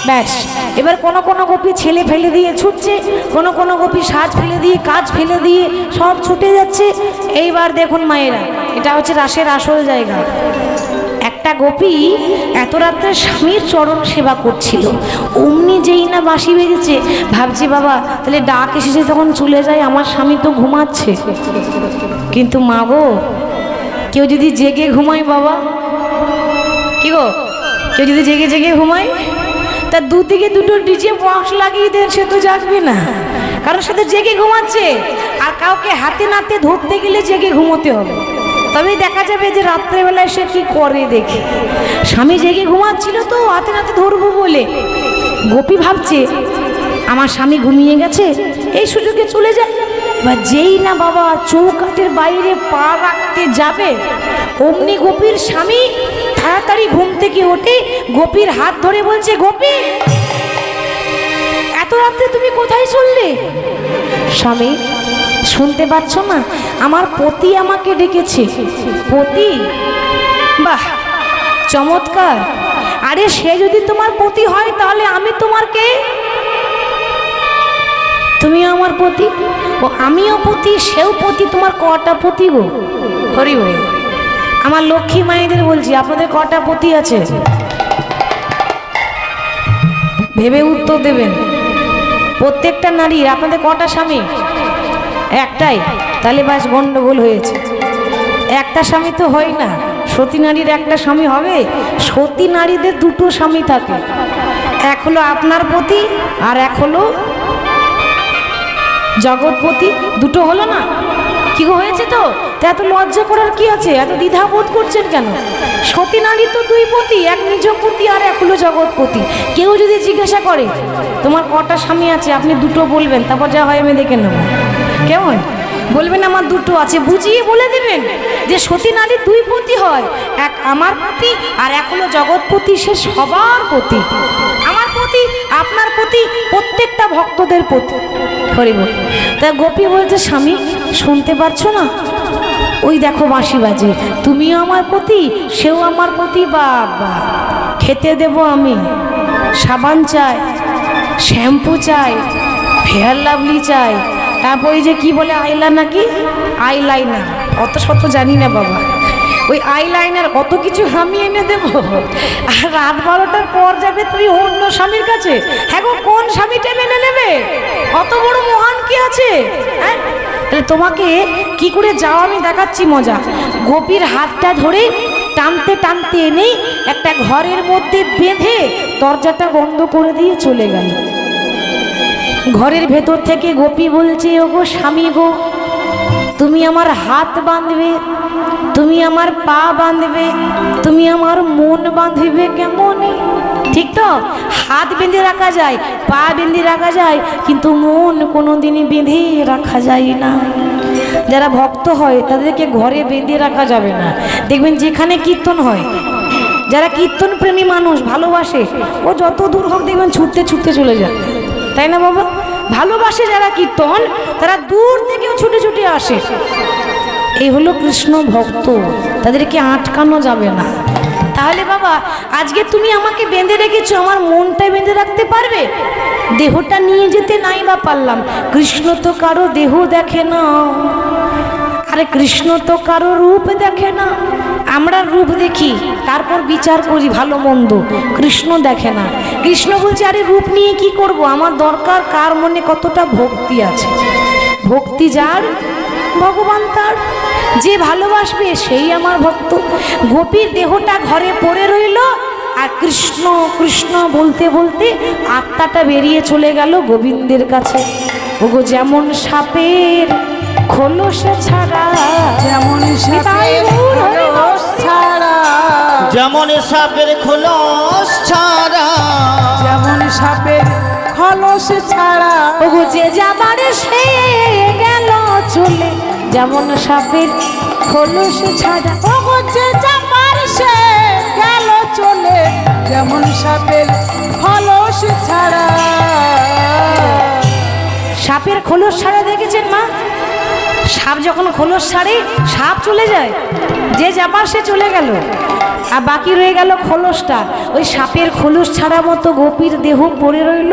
ব্যাস, এবার কোনো গোপী ছেলে ফেলে দিয়ে ছুটছে, কোনো গোপী সাজ ফেলে দিয়ে কাজ ফেলে দিয়ে সব ছুটে যাচ্ছে। এইবার দেখুন মায়েরা, এটা হচ্ছে রাসের আসল জায়গা। একটা গোপী এত রাত্রে স্বামীর চরণ সেবা করছিল, অমনি যেই না বাঁশি বেজেছে ভাবছে বাবা তাহলে ডাক এসেছে তখন চলে যায়, আমার স্বামী তো ঘুমাচ্ছে। কিন্তু মা গো, কেউ যদি জেগে ঘুমায় বাবা, কি গো, কেউ যদি জেগে ঘুমায় তার দুদিকে দুটো ডিজে বক্স লাগিয়ে দেন, সে তো জাগবে না, কারণ সে তো জেগে ঘুমাচ্ছে। আর কাউকে হাতে নাতে ধরতে গেলে জেগে ঘুমোতে হবে, তবেই দেখা যাবে যে রাত্রেবেলায় সে কি করে। দেখে স্বামী জেগে ঘুমাচ্ছিল তো হাতে নাতে ধরবো বলে, গোপী ভাবছে আমার স্বামী ঘুমিয়ে গেছে, এই সুযোগে চলে যায়। বা যেই না বাবা চৌকাঠের বাইরে পা রাখতে যাবে, অমনি গোপীর স্বামী তাড়াতাড়ি ঘুম থেকে ওঠে, গোপীর হাত ধরে বলছে, গোপী এত রাত্রে তুমি কোথায় চললে? স্বামী শুনতে পাচ্ছ না, আমার পতি আমাকে ডেকেছে। পতি? বাহ, চমৎকার। আরে সে যদি তোমার পতি হয় তাহলে আমি তোমার কে? তুমিও আমার পতি, ও আমিও পতি, সেও পতি। তোমার কটা পতি গো? হরি বল। আমার লক্ষ্মী মায়েদের বলছি, আপনাদের কটা পতি আছে? ভেবে উত্তর দেবেন। প্রত্যেকটা নারীর আপনাদের কটা স্বামী? একটাই? তাহলে বাস গন্ডগোল হয়েছে। একটা স্বামী তো হয় না, সতী নারীর একটা স্বামী হবে? সতী নারীদের দুটো স্বামী থাকে, এক হলো আপনার পতি আর এক হলো জগৎপতি। দুটো হলো না? কি হয়েছে তো? এত লজ্জা করার কি আছে? এত দ্বিধা বোধ করছেন কেন? সতী নারী তো দুই পতি, এক নিজ পতি আর এক হলো জগৎপতি। কেউ যদি জিজ্ঞাসা করে তোমার কটা স্বামী আছে, আপনি দুটো বলবেন, তারপর যা হয় আমি দেখে নেব। কেমন বলবেন? আমার দুটো আছে, বুঝিয়ে বলে দেবেন যে সতী নারীর দুই পতি হয়, এক আমার পতি আর এক হলো জগৎপতি, সে সবার পতি। আমার পতি, আপনার পতি, প্রত্যেকটা ভক্তদের পতি। হরি বল। তা গোপী বলছে, স্বামী শুনতে পারছো না? ওই দেখো বাঁশি বাজে, তুমিও আমার পতি, সেও আমার পতি। বাবা, খেতে দেব আমি, সাবান চাই, শ্যাম্পু চাই, ফেয়ার লাভলি চাই, তারপর ওই যে কি বলে আইলা নাকি আইলাইনার, অত শত জানি না বাবা, ওই আইলাইনার অত কিছু আমি এনে দেব। আর রাত 12টার পর যাবে তুমি অন্য স্বামীর কাছে। হ্যাঁ গো, কোন স্বামীটা মেনে নেবে? অত বড় মহান কি আছে? হ্যাঁ, তাহলে তোমাকে কি করে যাও আমি দেখাচ্ছি মজা। গোপীর হাতটা ধরে টানতে টানতে এনে একটা ঘরের মধ্যে বেঁধে দরজাটা বন্ধ করে দিয়ে চলে গেল। ঘরের ভেতর থেকে গোপী বলছে, ওগো স্বামী গো, তুমি আমার হাত বাঁধবে, তুমি আমার পা বাঁধবে, তুমি আমার মন বাঁধবে কেমনে? ঠিক তো, হাত বেঁধে রাখা যায়, পা বেঁধে রাখা যায়, কিন্তু মন কোনোদিনই বেঁধে রাখা যায় না। যারা ভক্ত হয় তাদেরকে ঘরে বেঁধে রাখা যাবে না। দেখবেন যেখানে কীর্তন হয়, যারা কীর্তন প্রেমী মানুষ ভালোবাসে, ও যত দূর হোক দেখবেন ছুটতে ছুটতে চলে যায়, তাই না বাবা? ভালোবাসে যারা কীর্তন, তারা দূর থেকেও ছুটে ছুটে আসে। এই হলো কৃষ্ণ ভক্ত, তাদেরকে আটকানো যাবে না। তাহলে বাবা, আজকে তুমি আমাকে বেঁধে রেখেছো, আমার মনটা বেঁধে রাখতে পারবে? দেহটা নিয়ে যেতে নাই বা পারলাম, কৃষ্ণ তো কারো দেহ দেখে না, আরে কৃষ্ণ তো কারো রূপ দেখে না। আমরা রূপ দেখি, তারপর বিচার করি ভালো মন্দ, কৃষ্ণ দেখে না। কৃষ্ণ বলছে, আরে রূপ নিয়ে কি করব, আমার দরকার কার মনে কতটা ভক্তি আছে। ভক্তি যার, ভগবান তার। যে ভালোবাসবে সেই আমার ভক্ত। গোপীর দেহটা ঘরে পড়ে রইল, আর কৃষ্ণ কৃষ্ণ বলতে বলতে আত্মাটা বেরিয়ে চলে গেল গোবিন্দের কাছে। ওগো যেমন সাপের খোলস ছাড়া, যেমন সাপের খোলস ছাড়া, যেমন সাপের খোলস ছাড়া, যেমন সাপের খোলস ছাড়া, ওগো যে যাবার সে গেল চলে, যেমন সাপের খোলস ছাড়া। ওগো যে যাবার সে গেল চলে, যেমন সাপের খোলস ছাড়া। সাপের খোলস ছাড়া দেখেছেন মা? সাপ যখন খোলস ছাড়ে, সাপ চলে যায়, যে যাবার সে চলে গেল, আর বাকি রয়ে গেল খোলসটা। ওই সাপের খোলস ছাড়া মতো গোপীর দেহ পড়ে রইল,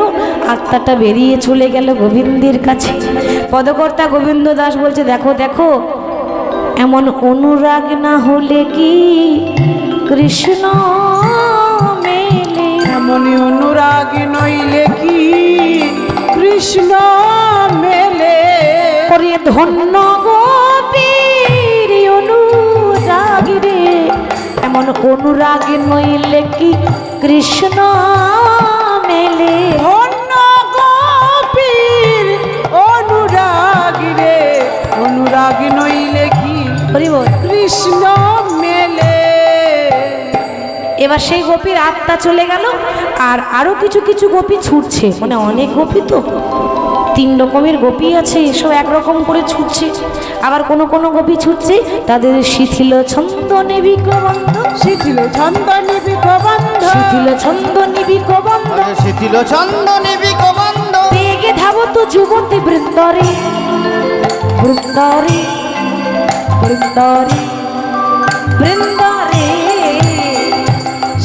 আত্মাটা বেরিয়ে চলে গেল গোবিন্দের কাছে। পদকর্তা গোবিন্দ দাস বলছে, দেখো দেখো, এমন অনুরাগ না হলে কি কৃষ্ণ মেলে, এমনি অনুরাগ নইলে কি কৃষ্ণ মেলে। করে ধন্য গোপীর অনুরাগ রে, এমন অনুরাগ নইলে কি কৃষ্ণ মেলে। ধন্য গোপীর অনুরাগ রে, অনুরাগ নইলে কি হরি বল। কৃষ্ণ মেলে। এবার সেই গোপীর আত্মা চলে গেল, আর আরো কিছু কিছু গোপী ছুটছে, মানে অনেক গোপী তো, 3 রকমের গোপী আছে, এসব একরকম করে ছুটছে। আবার কোন কোন গোপী ছুটছে, তাদের শিথিল ছন্দ নিবিক বন্ধ, শিথিল ছন্দ নিবিক বন্ধ, শিথিল ছন্দ নিবিক বন্ধ, শিথিল ছন্দ নিবিক বন্ধ, বেগে ধাবত যুবতী বৃন্দরে, বৃন্দরে বৃন্দরে বৃন্দরে।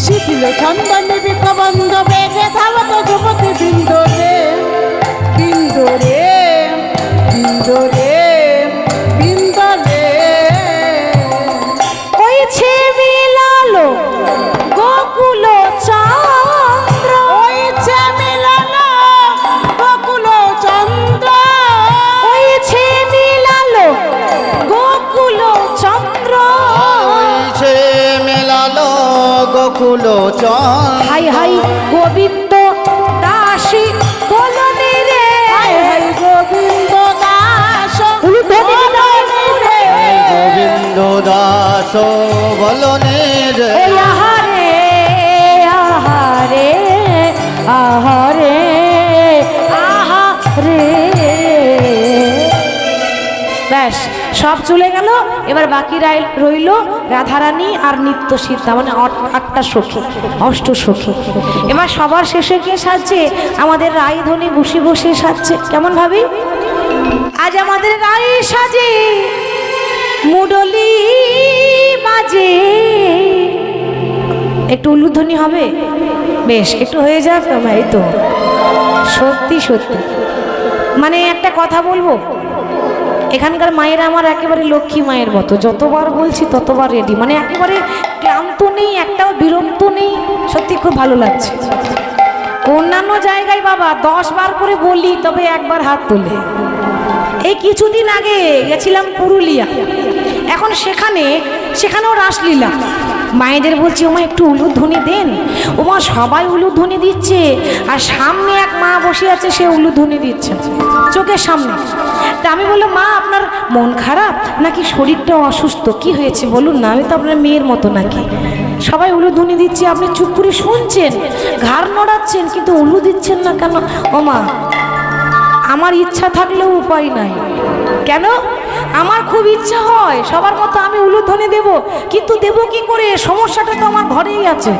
শিথিল ছন্দ নিবিক বন্ধ, বেগে ধাবত যুবতী বৃন্দরে, বৃন্দরে বৃন্দরে বৃন্দরে। ওইছে মিলালো গোকুল চন্দ্র, ওইছে মিলালো গোকুল চন্দ্র, ওইছে মিলালো গোকুল চন্দ্র। হইছে মেলালো গোকুল চন্দ্র। হাই হাই গোবিন্দ দাসী বলনে রে, হাই হাই গোবিন্দ দাস বলনে রে, গোবিন্দ দাস বলনে রে। ওই আহারে আহারে আহারে আহারে। ব্যাস সব চলে গেল। এবার বাকি রইল রাধারানী আর নিত্য সীতা, মানে 8টা সখী, অষ্ট সখী। এবার সবার শেষে কে সাজছে? আমাদের রায়ধনী বসে বসে সাজছে। কেমন ভাবি? আজ আমাদের রায় সাজে, মুডলি বাজে। একটু উলুধ্বনি হবে? বেশ, একটু হয়ে যাক। এই তো সত্যি সত্যি, মানে একটা কথা বলবো, এখানকার মায়েরা আমার একেবারে লক্ষ্মী মায়ের মতো, যতবার বলছি ততবার রেডি, মানে একেবারে ক্লান্ত নেই, একটাও বিরক্ত নেই। সত্যি খুব ভালো লাগছে। অন্যান্য জায়গায় বাবা 10 বার করে বলি তবে একবার হাত তোলে। এই কিছুদিন আগে গেছিলাম পুরুলিয়া, এখন সেখানেও রাসলীলা। মায়েদের বলছি ওমা একটু উলুধ্বনি দেন। ওমা সবাই উলুধ্বনি দিচ্ছে, আর সামনে এক মা বসে আছে, সে উলুধ্বনি দিচ্ছে চোখের সামনে। তা আমি বললাম, মা আপনার মন খারাপ নাকি শরীরটা অসুস্থ, কি হয়েছে বলুন না, আমি তো আপনার মেয়ের মতো নাকি? সবাই উলুধ্বনি দিচ্ছে, আপনি চুপ করে শুনছেন, ঘাড় নড়াচ্ছেন, কিন্তু উলু দিচ্ছেন না কেন? ও মা, আমার ইচ্ছা থাকলেও উপায় নাই। কেন? আমার খুব ইচ্ছা হয় সবার মতো আমি উলুধ্বনি দেব, কিন্তু দেব কি করে? সমস্যাটা তো আমার ঘরেই আছে।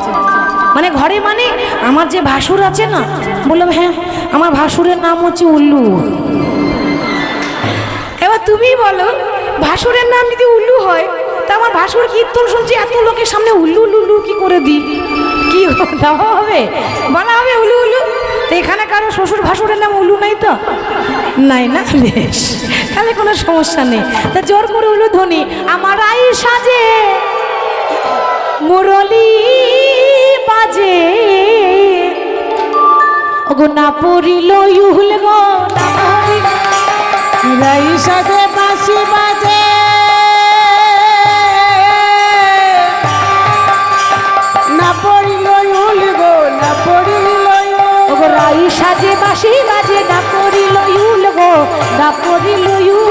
মানে ঘরে মানে আমার যে ভাসুর আছে না, বললাম হ্যাঁ আমার ভাসুরের নাম হচ্ছে উল্লু। এবার তুমি বলো, ভাসুরের নাম যদি উল্লু হয়, তা আমার ভাসুর কীর্তন শুনছি, এত লোকের সামনে উল্লু উল্লু কি করে দিই? কি দেওয়া হবে? বলা হবে উলু উলু। তো এখানে কারো শ্বশুর ভাসুরের নাম উলু নাই তো? নাই না? বেশ, তাহলে কোনো সমস্যা নেই। তা জোর করে উলু ধ্বনি, আমার আই সাজে মুরলি বাজে, ওগো না পড়িল ইহুল গো, না পড়িল রাই সাজে বাঁশি বাজে, না পড়িল উল গো, না পড়িল ওগো রাই সাজে বাঁশি বাজে, না পড়িল ইউল গো, না পড়িল ইউল।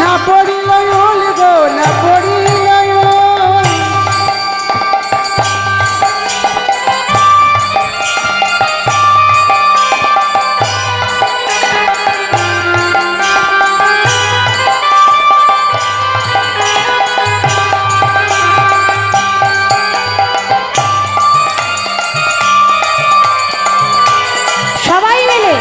না পড়িল উল গো, না পড়িল সবাই মিলে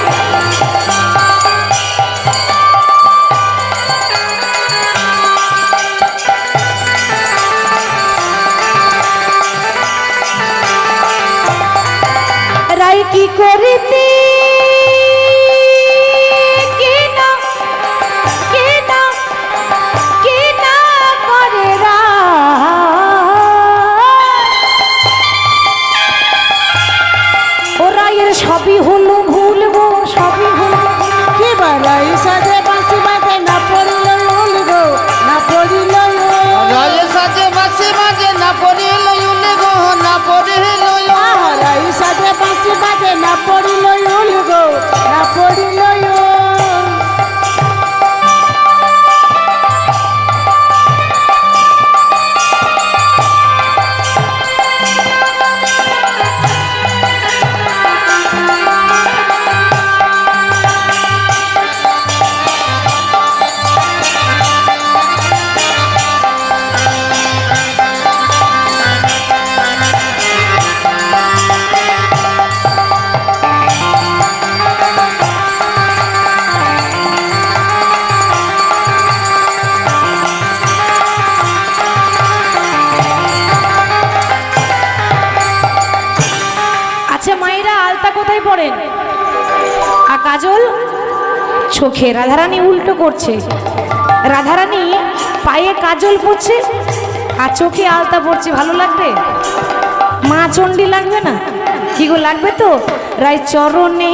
রাই কি করিতে কি না কি না কি না করে ও রায়ের সবই হলো ভুল গো, সবই হলো। কি বালাই সাজে বাঁশি বাজে, না পড়িল উল গো, না পড়িল রায়ে সাজে বাঁশি বাজে, না পড়িল উল গো, না পড়িল রাই সাজে বাঁশি বাজে, না পড়িল উল গো, না পড়িল আচ্ছা মায়েরা আলতা কোথায় পড়েন? আর কাজল চোখে। রাধারানী উল্টো করছে, রাধারানী পায়ে কাজল পড়ছে আর চোখে আলতা পড়ছে। ভালো লাগবে? মা চণ্ডী লাগবে না? কি গো লাগবে তো? রাই চরণে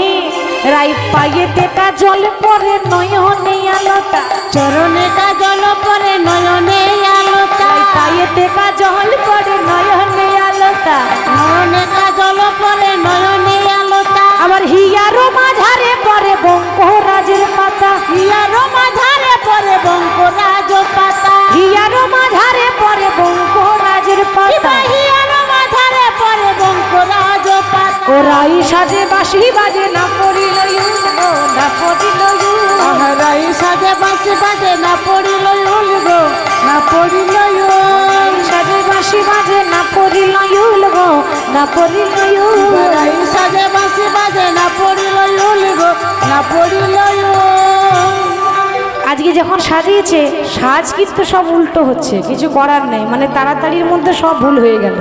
রাই পায়েতে কাজল পরে, নয়নে আলতা চরণে কাজল পরে, নয়নে আলোতা রাই পায়েতে কাজল পরে, নয়নে আলতা নয়নে কাজল পরে, নয়নে আলোতা আমার হিয়ারো মাঝারে পরে বঙ্করাজের পাতা, হিয়ারো মাঝারে পরে বঙ্করাজ পাতা, হিয়ারো মাঝারে পরে বঙ্করাজের পাতা। হিয়ারো মাঝারে পরে বঙ্করাজ পাতা। ও রাই সাজে বাঁশি বাজে, না পড়িল ইউল গো, না পড়িল ইউল। রাই সাজে বাঁশি বাজে, না পড়িল উল গো, না পড়িল সাজে বাঁশি বাজে, না পড়িল ইউল গো, না পড়িল ইউল। রাই সাজে বাঁশি বাজে, না পড়িল উল গো, না পড়িল আজকে যখন সাজিয়েছে, সাজ কিন্তু সব উল্টো হচ্ছে, কিছু করার নেই। মানে তাড়াতাড়ির মধ্যে সব ভুল হয়ে গেল।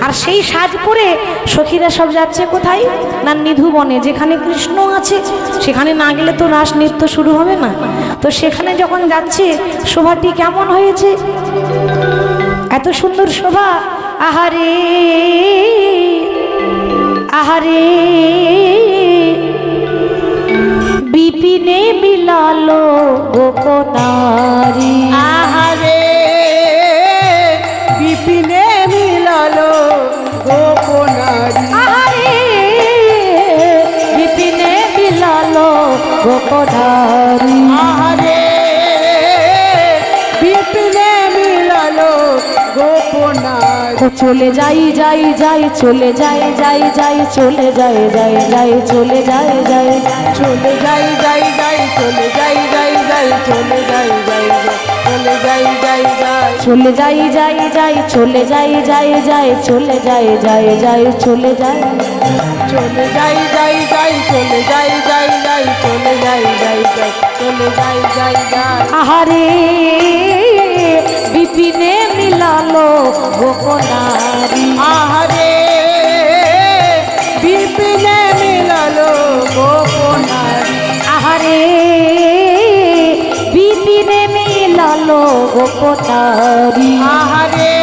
আর সেই সাজ পরে সখীরা সব যাচ্ছে কোথায় না? নিধুবনে, যেখানে কৃষ্ণ আছে। সেখানে না গেলে তো রাস নৃত্য শুরু হবে না। তো সেখানে যখন যাচ্ছে, শোভাটি কেমন হয়েছে? এত সুন্দর শোভা। আহারে আহারে বিপিনে মিলালো গোপনারী। আহারে গোপধারী। আহারে বিপিনে মিলালো গোপনারী। ও চলে যাই যাই যাই চলে যাই যাই যাই চলে যাই যাই যাই চলে যাই যাই চলে যাই যাই যাই চলে যাই যাই যাই চলে যাই যাই চলে যাই যাই যাই চলে যাই যাই যাই চলে যাই যাই যাই চলে যাই যাই যাই চলে যাই চলে যাই যাই যাই চলে যাই যাই যাই চলে যাই যাই যাই চলে যাই যাই যাই। আহারে বিপিনে মিলালো গোপনারী। আহারে বিপিনে মিলালো গোপনারী। আহারে বিপিনে মিলালো গোপনারী। আহারে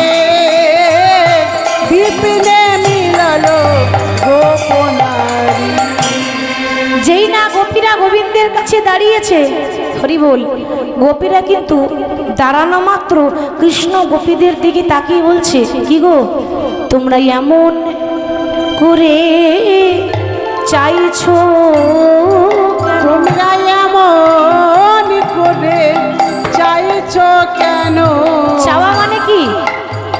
বিপিনে মিলালো গোপনারী। যেই না গোপীরা গোবিন্দের কাছে দাঁড়িয়েছে, হরি বল, গোপীরা কিন্তু দাঁড়ানো মাত্র কৃষ্ণ গোপীদের দিকে তাকিয়ে বলছে, কি গো তোমরা এমন করে চাইছো, তোমরা এমন করে চাইছো কেন? চাওয়া মানে কি?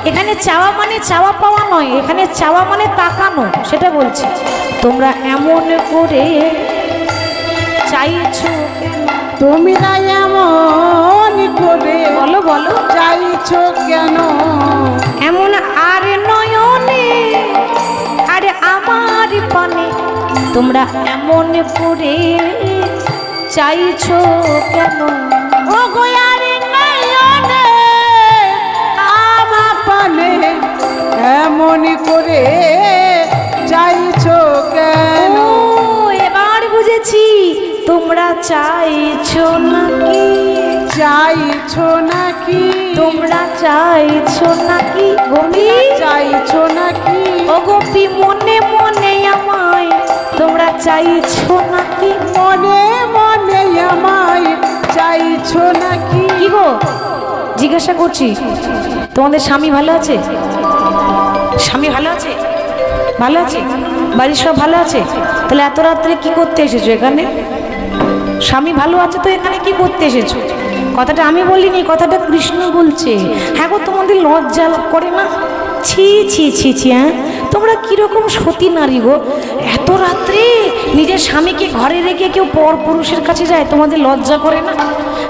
এখানে চাওয়া মানে চাওয়া পাওয়া নয়, এখানে চাওয়া মানে তাকানো, সেটা বলছি। তোমরা এমন করে চাইছো কেন? তোমরা এমন করে বলো বলো, চাইছো কেন? এমন আর নয়নে আরে আমার পানে তোমরা এমন করে চাইছো কেন? ও গোয়ার নয়নে আমার পানে এমন করে চাইছো কেন? ও এবার বুঝেছি, তোমরা চাইছো নাকি? চাইছো নাকি? তোমরা চাইছো নাকি গোপী? চাইছো নাকি? ও গোপী মনে মনে আমায় তোমরা চাইছো নাকি? মনে মনে আমায় চাইছো নাকি? কি গো জিজ্ঞাসা করছি, তোমাদের স্বামী ভালো আছে? স্বামী ভালো আছে? ভালো আছে? বাড়ির সব ভালো আছে? তাহলে এত রাত্রে কি করতে এসেছো এখানে? স্বামী ভালো আছে তো এখানে কি করতে এসেছো? কথাটা আমি বলিনি, কথাটা কৃষ্ণ বলছে। হ্যাঁ গো, তোমাদের লজ্জা করে না? ছি ছি ছি ছি, হ্যাঁ তোমরা কিরকম সতী নারী গো, এত রাত্রে নিজের স্বামীকে ঘরে রেখে কেউ পর পুরুষের কাছে যায়, তোমাদের লজ্জা করে না?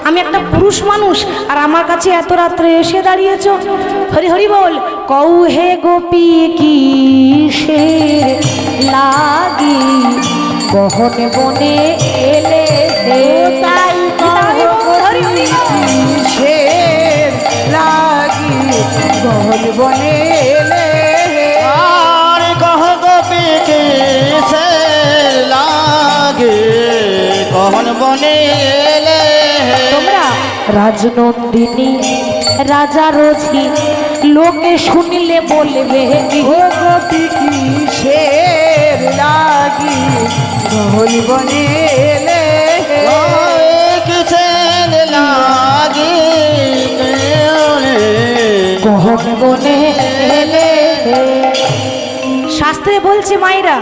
আমি একটা পুরুষ মানুষ আর আমার কাছে এত রাত্রে এসে দাঁড়িয়েছো। হরি হরি বল। কৌ হে গোপী কিসের লাগি গহনে বনে এলে তাই হরি হরি বল। কিসের লাগি গহন বনে এলে? আর কহ গোপী কিসে লাগে কহন বনে এলে? তোমরা রাজনন্দিনী রাজা রোজি লোকে শুনিলে বলবে ও গোপী কিসের লাগি গহন বনে এলে? কিসে লাগে গহন বনে এলে। শাস্ত্রে বলছে মায়েরা,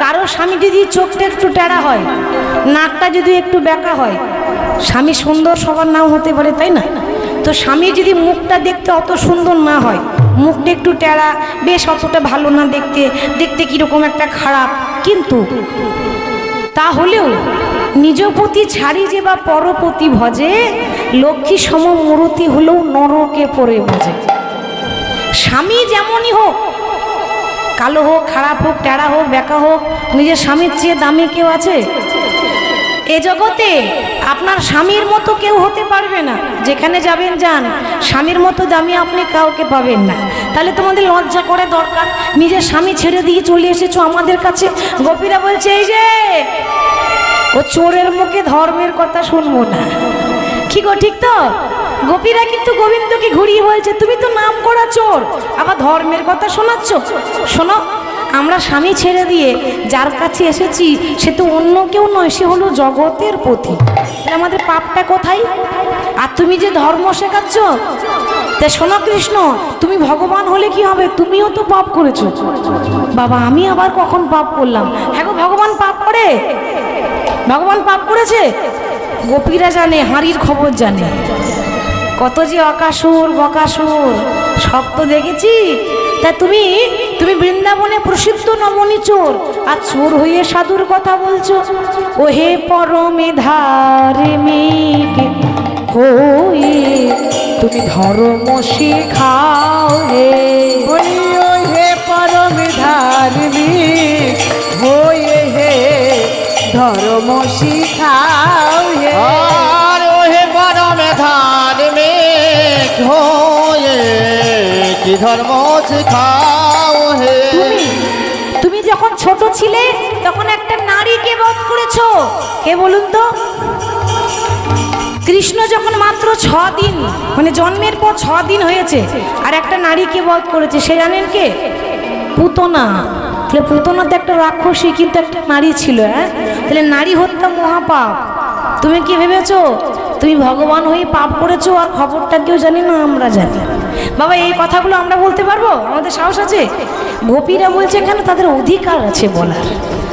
কারো স্বামী যদি চোখটা একটু টেরা হয়, নাকটা যদি একটু বেঁকা হয়, স্বামী সুন্দর সবার নাও হতে পারে, তাই না? তো স্বামী যদি মুখটা দেখতে অত সুন্দর না হয়, মুখটা একটু টেরা, বেশ অতটা ভালো না দেখতে, দেখতে কীরকম একটা খারাপ, কিন্তু তাহলেও নিজপতি ছাড়ি যে বা পরপতি ভজে, লক্ষ্মী সম মূরতি হলেও নরকে পড়ে বাজে। স্বামী যেমনই হোক, কালো হোক, খারাপ হোক, টেরা হোক, বেঁকা হোক, নিজের স্বামীর চেয়ে দামি কেউ আছে এ জগতে? আপনার স্বামীর মতো কেউ হতে পারবে না। যেখানে যাবেন যান, স্বামীর মতো দামি আপনি কাউকে পাবেন না। তাহলে তোমাদের লজ্জা করে দরকার, নিজের স্বামী ছেড়ে দিয়ে চলে এসেছো আমাদের কাছে। গোপীরা বলছে, এই যে ও চোরের মুখে ধর্মের কথা শুনবো না। কি গো, ঠিক তো? গোপীরা কিন্তু গোবিন্দকে ঘুরিয়ে বলছে, তুমি তো নাম করা চোর, আবার ধর্মের কথা শোনাচ্ছ। শোনো, আমরা স্বামী ছেড়ে দিয়ে যার কাছে এসেছি সে তো অন্য কেউ নয়, সে হলো জগতের পথি। আমাদের পাপটা কোথায়? আর তুমি যে ধর্ম শেখাচ্ছ, তা শোনো কৃষ্ণ, তুমি ভগবান হলে কি হবে? তুমিও তো পাপ করেছো। বাবা, আমি আবার কখন পাপ করলাম? হ্যাঁ গো, ভগবান পাপ করে? ভগবান পাপ করেছে? গোপীরা জানে, হাঁড়ির খবর জানে। কত যে অকাসুর বকাসুর সব তো দেখেছি। তা তুমি বৃন্দাবনে প্রসিদ্ধ নমনী চোর, আর চোর হয়ে সাধুর কথা বলছো। ওহে পরমে ধার্মিক হয়ে তুমি ধর্ম শেখাও হে। বলি ও হে পরম ধার্মিক হয়ে হে ধর্ম শিখাও হে। আর ওহে পরমে ধার্মিক হয়ে কি ধর্ম শিখাও হে। তুমি যখন ছোট ছিলে তখন একটা নারীকে বধ করেছো। কে বলুন তো? কৃষ্ণ যখন মাত্র 6 দিন, মানে জন্মের পর 6 দিন হয়েছে, আর একটা নারীকে বধ করেছে। সে জানেন কে? পুতনা। তাহলে পুতনা তো একটা রাক্ষসী, কিন্তু একটা নারী ছিল। হ্যাঁ, তাহলে নারী হত্যা মহাপাপ। তুমি কি ভেবেছো তুমি ভগবান হয়ে পাপ করেছো আর খবরটা কেউ জানি না? আমরা জানি। বাবা, এই কথাগুলো আমরা বলতে পারবো? আমাদের সাহস আছে? গোপীরা বলছে কেন? তাদের অধিকার আছে বলার।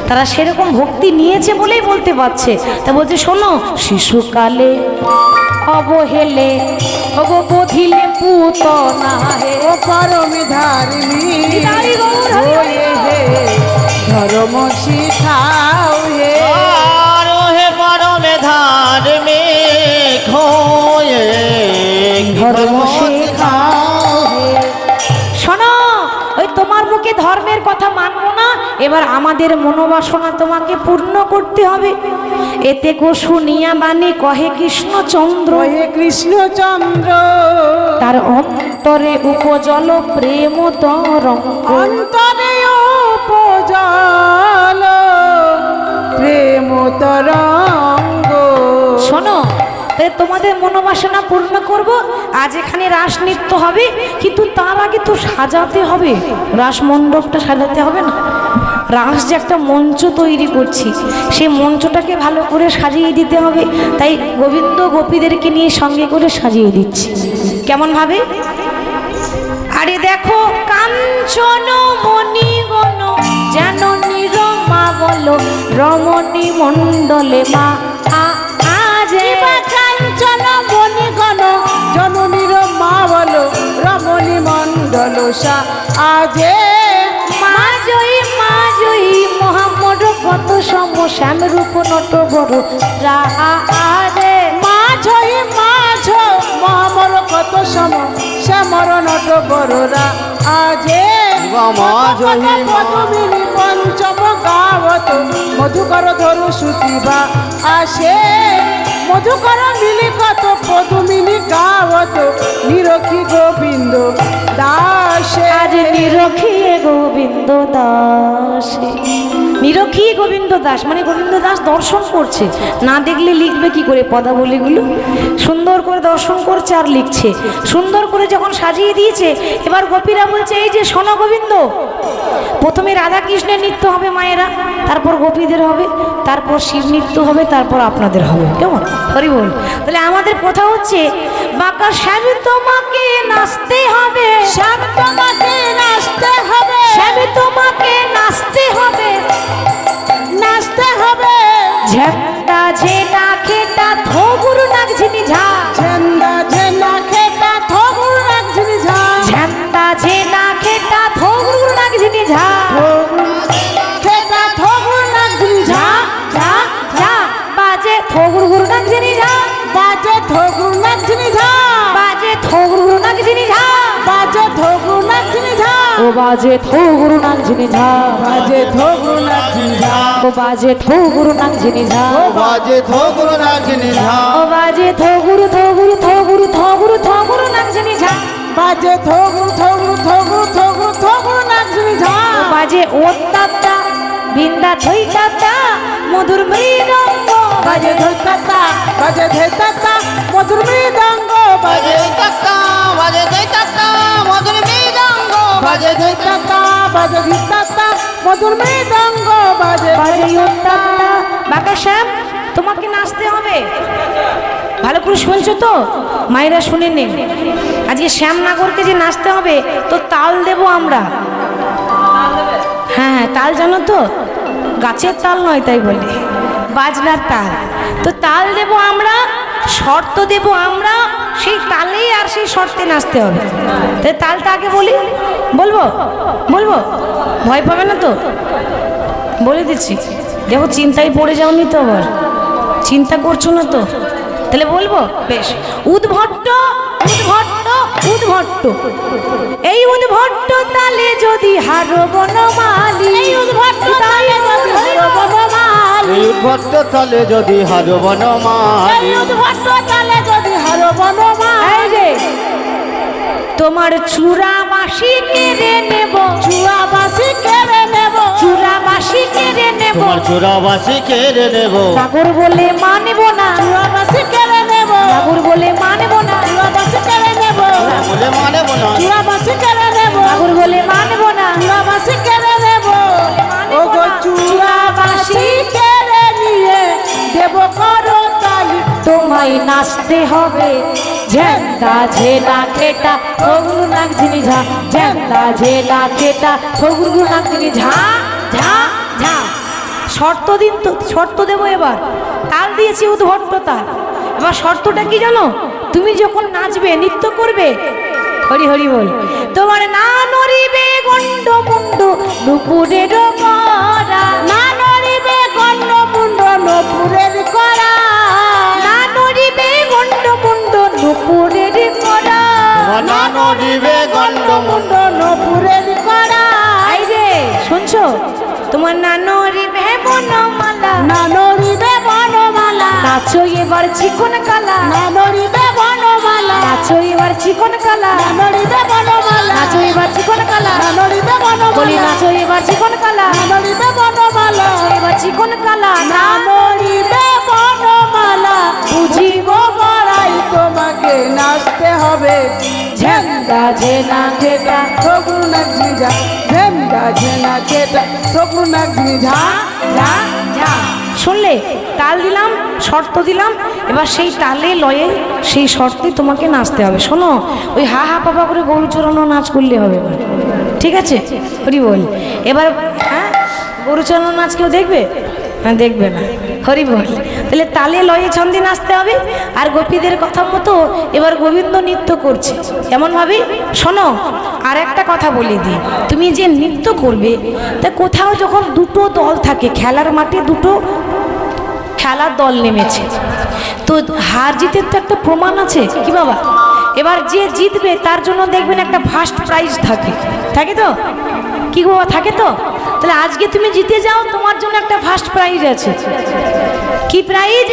তারা সেরকম ভক্তি নিয়েছে বলেই বলতে পারছে। তা বলছে, শোনো, শিশুকালে অবহেলে ওগো বধিলে পুতনা হে। ও পরম ধার্মিক হয়ে হে ধর্ম শিখাও হে। আর ওহে পরমে ধার্মিক হয়ে কি ধর্ম শিখাও হে। শোনো, ওই তোমার মুখে ধর্মের কথা মানবো না, এবার আমাদের মনোবাসনা তোমাকে পূর্ণ করতে হবে। এতে গো শুনিয়া বাণী কহে কৃষ্ণচন্দ্র, হে কৃষ্ণচন্দ্র তার অন্তরে উপজল প্রেম তরঙ্গ। অন্তরে উপজল প্রেম তরঙ্গ। শোনো, তোমাদের মনোবাসনা পূর্ণ করব। আজ এখানে রাস নৃত্য হবে, কিন্তু তার আগে তো সাজাতে হবে। রাস মণ্ডপটা সাজাতে হবে না? রাস যে একটা মঞ্চ তৈরি করছি, সেই মঞ্চটাকে ভালো করে সাজিয়ে দিতে হবে। তাই গোবিন্দ গোপীদেরকে নিয়ে সঙ্গে করে সাজিয়ে দিচ্ছি। কেমন ভাবে? আরে দেখো, কাঞ্চন মণিগণ যেন নিরমা বলো রমণী মণ্ডলে মা আজে। কাঞ্চন মণিগণ জননীর মা বলো রমণী মণ্ডল সা আজে। মা জয়ী মহামড কত সম শ্যাম রূপ নট বড় রাধে। মা জয়ী মহামর কত সম শ্যামর নট বড়রা আজে। মা জয়ী পদমিনী পঞ্চম গাবত মধুকর ধরু সুতিবা আসে। মধুকর মিলি কত পদমিনী গাবত নিরখি গোবিন্দ দাসে। আজ নিরখী গোবিন্দ দাস। নিরখী গোবিন্দ দাস মানে গোবিন্দ দাস দর্শন করছে, না দেখলে লিখবে কি করে পদাবলীগুলো? সুন্দর করে দর্শন করছে আর লিখছে। সুন্দর করে যখন সাজিয়ে দিয়েছে, এবার গোপীরা বলছে, এই যে শোনো গোবিন্দ, প্রথমে রাধা কৃষ্ণের নৃত্য হবে মায়েরা, তারপর গোপীদের হবে, তারপর শিব নৃত্য হবে, তারপর আপনাদের হবে। কেমন? হরি বল। তাহলে আমাদের কথা হচ্ছে, বাঁকা শ্যাম তোমাকে নাচতে হবে, শ্যাম তোমাকে নাচতে হবে, শ্যাম তোমাকে নাচতে হবে, নাচতে হবে। ঝেন্দা ঝেনা খেটা থো গুরু নাক ঝিনি ঝা। ঝেন্দা ঝেনা খেটা থগুর রাখছিনি ঝা। ঝেন্দা ঝেনা খেটা থো গুরু নাক ঝিনি ঝা। খেটা থগুর রাখছিনি ঝা। ঝা ঝা বাজে থো গুরু নাক ঝিনি ঝা। বাজে থগুর রাখছিনি ঝা। বাজে থো গুরু নাক ঝিনি ঝা। বাজে থগুর রাখছিনি ঝা। ও বাজে থো গুরু নাক ঝিনি ঝা। বাজে থগুর রাখছিনি ঝা। ও বাজে থো গুরু নাক ঝিনি ঝা। বাজে থোগুরু নাগিনী ঝা। ও বাজে থো গুরু থো গুরু থো গুরু থো গুরু থো গুরু নাক ঝিনি ঝা। বাজে থগুর রাখছিনি ঝা। ও বাজে ও তাতা বিন্দা থই তাতা মধুর মৃদঙ্গ। বাজে ধৈতাতা বাজে ধৈতাতা মধুর মৃদঙ্গ। বাজে তত্তা বাজে তত্তা মধুর মৃদঙ্গ। বাজে ধৈতাতা বাজে ধৈতাতা মধুর মৃদঙ্গ। বাজে বাজে ও তাতা। বাঁকা শ্যাম, তোমাকে নাচতে হবে। ভালো করে শুনছো তো? মায়েরা শুনে নিন, আজকে শ্যামনগরকে যে নাচতে হবে, তো তাল দেব আমরা। হ্যাঁ হ্যাঁ, তাল জানো তো? গাছের তাল নয়, তাই বলে বাজনার তাল। তো তাল দেব আমরা, শর্ত দেব আমরা, সেই তালেই আর সেই শর্তে নাচতে হবে। তাই তালটা আগে বলি, বলবো বলবো, ভয় পাবে না তো? বলে দিচ্ছি, দেখো চিন্তায় পড়ে যাওনি তো, আবার চিন্তা করছো না তো? তাহলে বলবো, বেশ। উদ্ভট্ট উদ্ভট্ট উদ্ভট্ট, এই উদ্ভট্ট তালে যদি হারো বনমালী, এই উদ্ভট্ট তালে যদি হারো বনমালী, এই উদ্ভট্ট তালে যদি হারো বনমালী, এই উদ্ভট্ট তালে যদি হারো বনমালী, এই যে তোমার চূড়া বাঁশি কেড়ে নেব, চূড়া বাঁশি কেড়ে নেব, চূড়া বাঁশি কেড়ে নেব, তোমার চোরাবাসি কেড়ে নেব, ঠাকুর বলে মানব না, চূড়া বাঁশি কেড়ে নেব, ঠাকুর বলে মানব না, চূড়া বাঁশি কেড়ে নেব, বলে মানব না, চূড়া বাঁশি কেড়ে নেব, ঠাকুর বলে মানব না, চূড়া বাঁশি কেড়ে নেব, ও গো চূড়া বাঁশি কেড়ে নিয়ে দেব করো তালি, তোমায় নাচতে হবে ঝেন্দা ঝেলা কেটা ঠগুরু নাক ঝিনি ঝা, ঝেন্দা ঝেলা কেটা ঠগুরু নাক ঝিনি ঝা ঝা ঝা। শর্ত দিন তো, শর্ত দেবো এবার। তাল দিয়েছি উদ্ভট্ট তাল, এবার শর্তটা কি জানো? তুমি যখন নাচবে, নৃত্য করবে, হরি হরি বল, তোমার না নড়িবে গন্ড মুন্ড নুপুরের করা, না নড়িবে গন্ড মুন্ড নুপুরের করা, না নড়িবে গন্ড মুন্ড নুপুরের করা, না নড়িবে গন্ড মুন্ড নুপুরের করা। এই যে শুনছো, তোমার না নড়িবে বনমালা, না নড়িবে বনমালা, নাচো এবার চিকন কালা, না নড়িবে বনমালা, নাচো এবার চিকন কালা, না নড়িবে বনমালা, নাচো এবার চিকন কালা, না নড়িবে বনমালা, বলি নাচো এবার চিকন কালা, না নড়িবে বনমালা, নাচো এবার চিকন কালা, না নড়িবে বনমালা, বুঝিব বড়াই তোমাকে নাচতে হবে ঝেন্দা ঝেনা কেটা ঠগুরু নাক ঝিনি ঝা, ঝেন্দা ঝেনা কেটা ঠগুরু নাক ঝিনি ঝা ঝা ঝা। শুনলে, তাল দিলাম, শর্ত দিলাম, এবার সেই তালে লয়ে সেই শর্তে তোমাকে নাচতে হবে। শোনো, ওই হা হা পাপা করে গরু চড়ানো নাচ করলে হবে না, ঠিক আছে? হরি বল। এবার হ্যাঁ, গরু চড়ানো নাচ কেউ দেখবে? হ্যাঁ, দেখবে না। হরি বল। তাহলে তালে লয়ে ছন্দে নাচতে হবে। আর গোপীদের কথা মতো এবার গোবিন্দ নৃত্য করছে, কেমন ভাবে শোনো। আর একটা কথা বলে দিই, তুমি যে নৃত্য করবে, তা কোথাও যখন দুটো দল থাকে, খেলার মাঠে দুটো খেলার দল নেমেছে, তো হার জিতের তো একটা প্রমাণ আছে কি বাবা? এবার যে জিতবে তার জন্য দেখবেন একটা ফার্স্ট প্রাইজ থাকে, থাকে তো কি গো বাবা, থাকে তো? তাহলে আজকে তুমি জিতে যাও, তোমার জন্য একটা ফার্স্ট প্রাইজ আছে। কি প্রাইজ?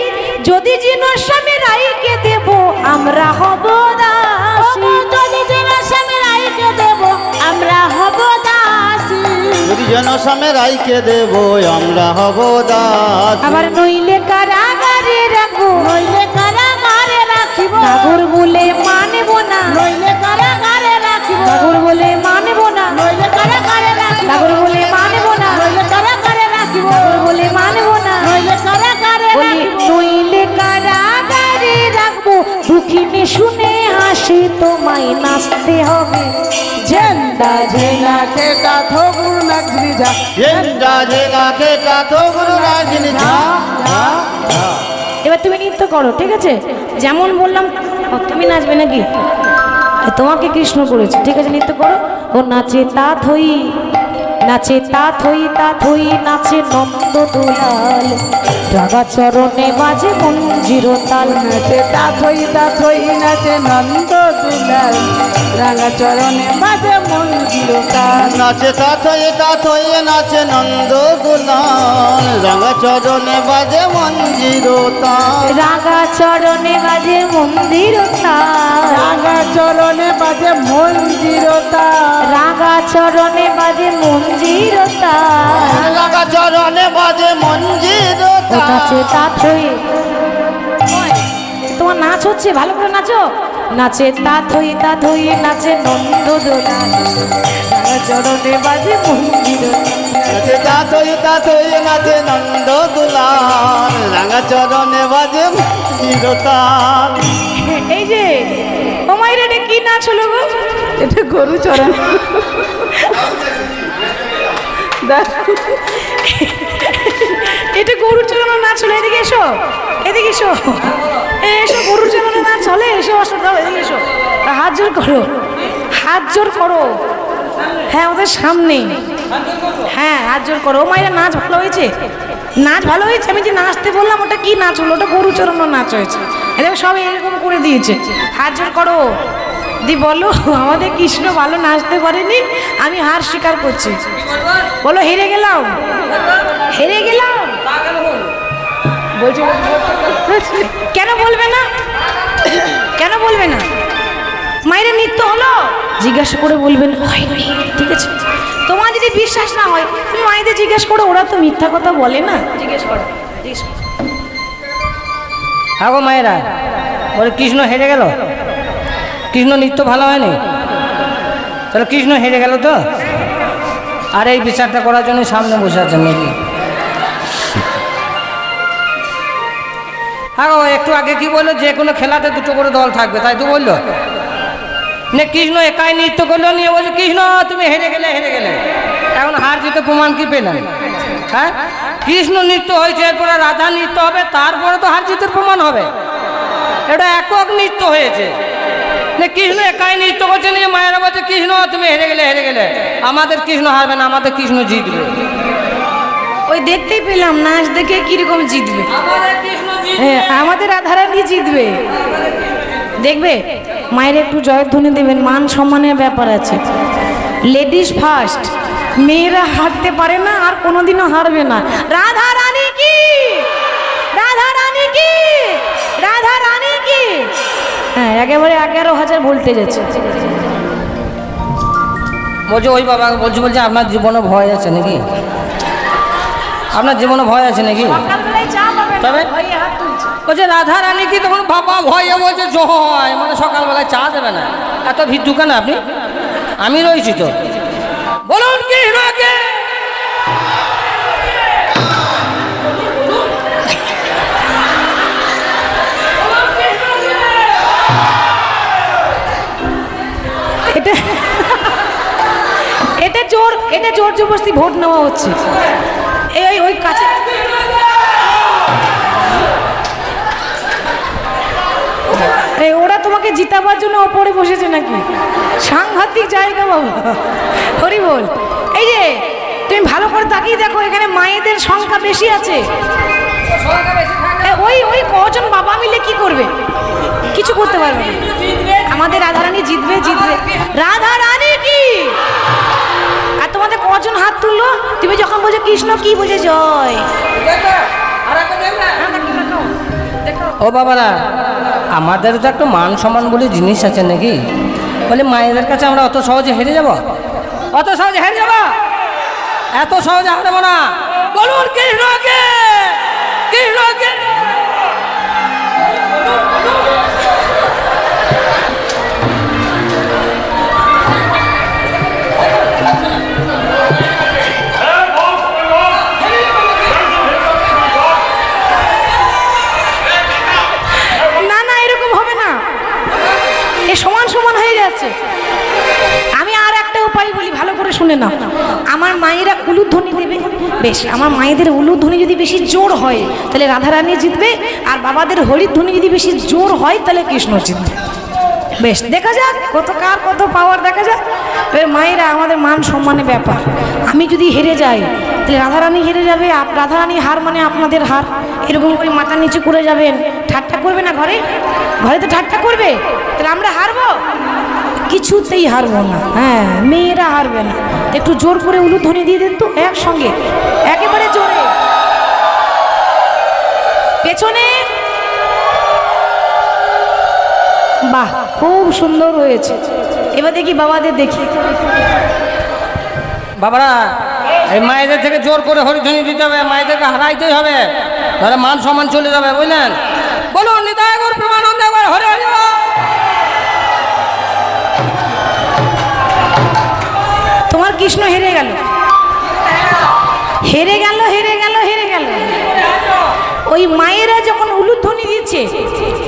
যদি জিনোর স্বামী রাইকে দেব আমরা হব দাসী, যদি জিনোর স্বামী রাইকে দেব আমরা হব দাসী, যদি জনসামে রাইকে দেব আমরা হব দাস, আবার নইলে কারাগারে রাখবো, নইলে কারাগারে রাখিব, ঠাকুর বলে মানব না, নইলে কারাগারে রাখিব, ঠাকুর বলে মানব না, নইলে কারাগারে রাখিব, ঠাকুর বলে মানব না, নইলে কারাগারে রাখিব, ঠাকুর বলে মানব না, নইলে কারাগারে রাখিব, নইলে কারাগারে রাখবো, দুঃখিনী শুনে হাসি তোমায় নাচতে হবে ঝেন্দা ঝেনা কেটা ঠগুরু নাক ঝিনি ঝা, ঝেন্দা ঝেনা কেটা ঠগুরু নাক ঝিনি ঝা ঝা ঝা। এবার তুমি নৃত্য করো, ঠিক আছে? যেমন বললাম। ও, তুমি নাচবে নাকি? তোমাকে কৃষ্ণ করেছে, ঠিক আছে, নৃত্য করো। ও নাচে তা থই, নাচে তা থই তা থই, নাচে নন্দ দুলাল, রাগা চরণে বাজে মঞ্জির তাল, নাচে তা থই নাচে নন্দ দুলাল, রাঙা চরণে বাজে মন্দির কাল, নাচে তাথই নাচে নন্দ দুলাল, রাঙা চরণে বাজে মঞ্জির তাল, রাগা চরণে বাজে মন্দির তাল, রাঙা চরণে বাজে মন্দির তাল, রাগা চরণে বাজে মঞ্জির তাল, রাঙা চরণে বাজে মঞ্জির তাল। নাচে তা থই, তোমার নাচ হচ্ছে, ভালো করে নাচো। নাচে তা থই নাচে নন্দ দোলাল, চরণে বাজে মন্দির, নাচে তাথই নাচে নন্দ দুলাল, রাঙা চরণে বাজে মঞ্জির তাল। এই যে ও মাইরে, এটা কি নাচ হলো গো? এটা গরু চড়ানো, এটা গরুর চড়ানো নাচ হলো। এদিকে এসো, এদিকে এসো, এসো, গরুর চড়ানো নাচ চলে। এসো, আসো, দাও, এদিকে এসো। হাত জোর করো, হাত জোর করো। হ্যাঁ, ওদের সামনে। হ্যাঁ, হাত জোর করো। ও মায়েরা নাচ ভালো হয়েছে, নাচ ভালো হয়েছে। আমি যে নাচতে বললাম ওটা কি নাচ হলো? ওটা গরু চড়ানো নাচ হয়েছে। এরকম সব এরকম করে দিয়েছে। হাত জোর করো। দি বলো, আমাদের কৃষ্ণ ভালো নাচতে পারেনি, আমি হার স্বীকার করছি। বলো, হেরে গেলাম, হেরে গেলাম। বলছি কেন বলবে না? কেন বলবে না? মায়ের নৃত্য হলো জিজ্ঞাসা করে বলবেন হয়নি, ঠিক আছে। তোমার যদি বিশ্বাস না হয় তুমি মায়েদের জিজ্ঞেস করো, ওরা তো মিথ্যা কথা বলে না। জিজ্ঞেস করো, জিজ্ঞেস করো। হ্যাঁ গো মায়েরা, বলে কৃষ্ণ হেরে গেল, কৃষ্ণ নৃত্য ভালো হয়নি, তাহলে কৃষ্ণ হেরে গেল তো। আর এই বিচারটা করার জন্য সামনে বসে আছেন নাকি? হ্যাঁ গো, একটু আগে কি বললো, যে কোনো খেলাতে দুটো করে দল থাকবে, তাই তো বললো না? কৃষ্ণ একাই নৃত্য করলো, নিয়ে বলছে কৃষ্ণ তুমি হেরে গেলে, হেরে গেলে। এখন হার জিতে প্রমাণ কি পেলেন? হ্যাঁ, কৃষ্ণ নৃত্য হয়েছে, এরপরে রাধা নৃত্য হবে, তারপরে তো হার জিতের প্রমাণ হবে। এটা একক নৃত্য হয়েছে। না, কৃষ্ণ একাই নৃত্য করছে, নিয়ে মায়েরা বলছে কৃষ্ণ তুমি হেরে গেলে, হেরে গেলে। আমাদের কৃষ্ণ হারবে না, আমাদের কৃষ্ণ জিতবে। ওই দেখতেই পেলাম নাচ দেখে কিরকম জিতবে। হ্যাঁ, আমাদের রাধারানী জিতবে। দেখবে, মায়ের একটু জয়ধ্বনি দেবেন, মান সম্মানের ব্যাপার আছে। লেডিস ফার্স্ট, মেয়েরা হারতে পারে না আর কোনোদিনও হারবে না। রাধা রানী কি, রাধা রানী কি, রাধা রানী কি। হ্যাঁ, একেবারে 11,000 ভোল্টেজ আছে। বলছে ওই বাবা বলছে, বলছে আপনার জীবনে ভয় আছে নাকি? আপনার জীবনে ভয় আছে নাকি? তবে বলছে রাধা রানী কি, তখন বাবা ভয়ে বলছে জয়, মানে সকালবেলায় চা দেবে না। এত ভিড় দোকানে আপনি, আমি রয়েছি তো। বলুন কি কে? এটা এটা জোর, এটা জোর জবরদস্তি ভোট নেওয়া হচ্ছে। এই ওই কাছে ওরা তোমাকে জিতাবার জন্য ওপরে বসেছে নাকি? সাংঘাতিক জায়গা বাবা, হরি বল। এই যে তুমি ভালো করে তাকিয়ে দেখো, এখানে মায়েদের সংখ্যা বেশি আছে। ওই ওই কজন বাবা মিলে কি করবে? কিছু করতে পারবে না। আমাদের রাধারানী জিতবে, জিতবে। রাধা রানী কি? আর তোমাদের কজন হাত তুললো? তুমি যখন বোঝো কৃষ্ণ কি বোঝে জয়। ও বাবারা, আমাদের তো একটা মান সম্মান বলে জিনিস আছে নাকি? বলে মায়েদের কাছে আমরা অত সহজে হেরে যাব? অত সহজে হেরে যাব? এত সহজে হারবো না। বলুন কৃষ্ণকে, কৃষ্ণকে। সমান সমান হয়ে যাচ্ছে। আমি আর একটা উপায় বলি, ভালো করে শুনে নাও। আমার মায়েরা উলুধ্বনি দেবে, বেশ, আমার মায়েদের উলুধ্বনি যদি বেশি জোর হয় তাহলে রাধারানী জিতবে, আর বাবাদের হরিধ্বনি যদি বেশি জোর হয় তাহলে কৃষ্ণ জিতবে। বেশ, দেখা যাক কত কার কত পাওয়ার, দেখা যাক। মায়েরা আমাদের মান সম্মানের ব্যাপার। আমি যদি হেরে যাই তাহলে রাধারানী হেরে যাবে, রাধারানী হার মানে আপনাদের হার। এরকম করে মাথা নিচু করে যাবেন, ঠাট্টা করবে না ঘরে? ঘরে তো ঠাট্টা করবে, তাহলে আমরা হারবো? কিছুতেই হারবো না। হ্যাঁ, মেয়েরা হারবে না। একটু জোর করে উলুধ্বনি দিয়ে দেন তো একসঙ্গে, একেবারে জোরে। পেছনে, বাহ, খুব সুন্দর হয়েছে। এবার দেখি বাবাদের, দেখি বাবারা, এই মায়েদের থেকে জোর করে হরিধ্বনি দিতে হবে, মায়েদেরকে হারাইতেই হবে, তাহলে মান সম্মান চলে যাবে, বুঝলেন? বলুন নিতাই গৌর প্রেমানন্দে একবার হরে হরে। তোমার কৃষ্ণ হেরে গেল, হেরে গেল, হেরে গেল, হেরে গেল। ওই মায়েরা যখন উলুধ্বনি দিচ্ছে,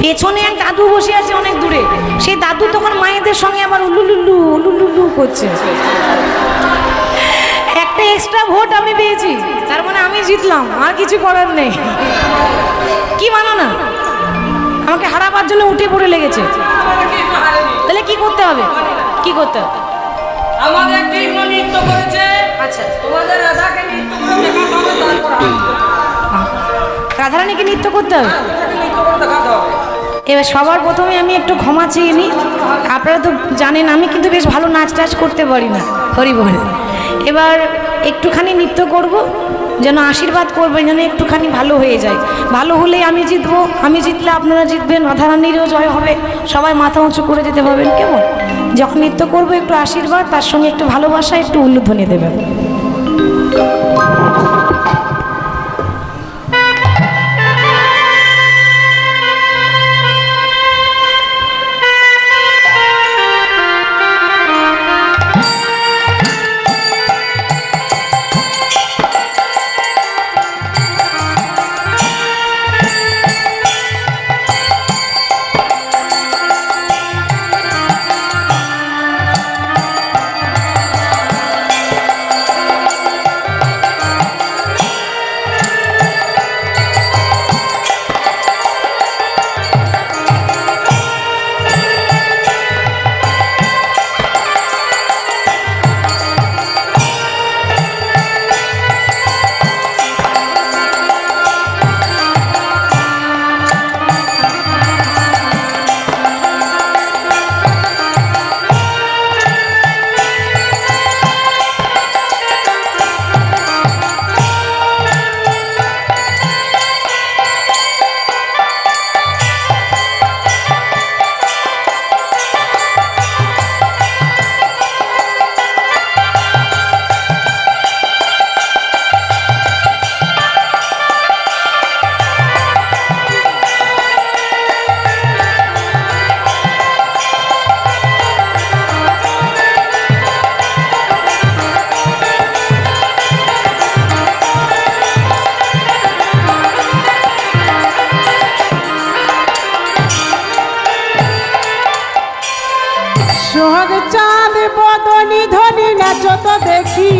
পেছনে এক দাদু বসে আছে অনেক দূরে, সেই দাদু তখন মায়েদের সঙ্গে আবার উলুলুলু উলুলুলু করছে। একটা একটা এক্সট্রা ভোট আমি পেয়েছি, তার মানে আমি জিতলাম, আর কিছু করার নেই। কি মানো না, আমাকে হারাবার জন্য উঠে পড়ে লেগেছে। তাহলে কি করতে হবে, কি করতে হবে? আমাদের কৃষ্ণ নৃত্য করেছে, আচ্ছা, তোমাদের রাধাকে নৃত্য করে দেখাতে হবে, তারপর রাধারানীকে নৃত্য করতে হবে। নৃত্য করে দেখাতে হবে। এবার সবার প্রথমে আমি একটু ক্ষমা চেয়ে নিই। আপনারা তো জানেন আমি কিন্তু বেশ ভালো নাচ টাচ করতে পারি না, হরি বল। এবার একটুখানি নৃত্য করব, যেন আশীর্বাদ করবেন যেন একটুখানি ভালো হয়ে যায়। ভালো হলেই আমি জিতবো, আমি জিতলে আপনারা জিতবেন, রাধারানীরও জয় হবে। সবাই মাথা উঁচু করে যেতে পারবেন, কেমন? যখন নৃত্য করবো একটু আশীর্বাদ, তার সঙ্গে একটু ভালোবাসা, একটু উল্লুধ্বনি দেবেন। সোহাগ চাঁদ বদনি ধনি নাচো তো দেখি,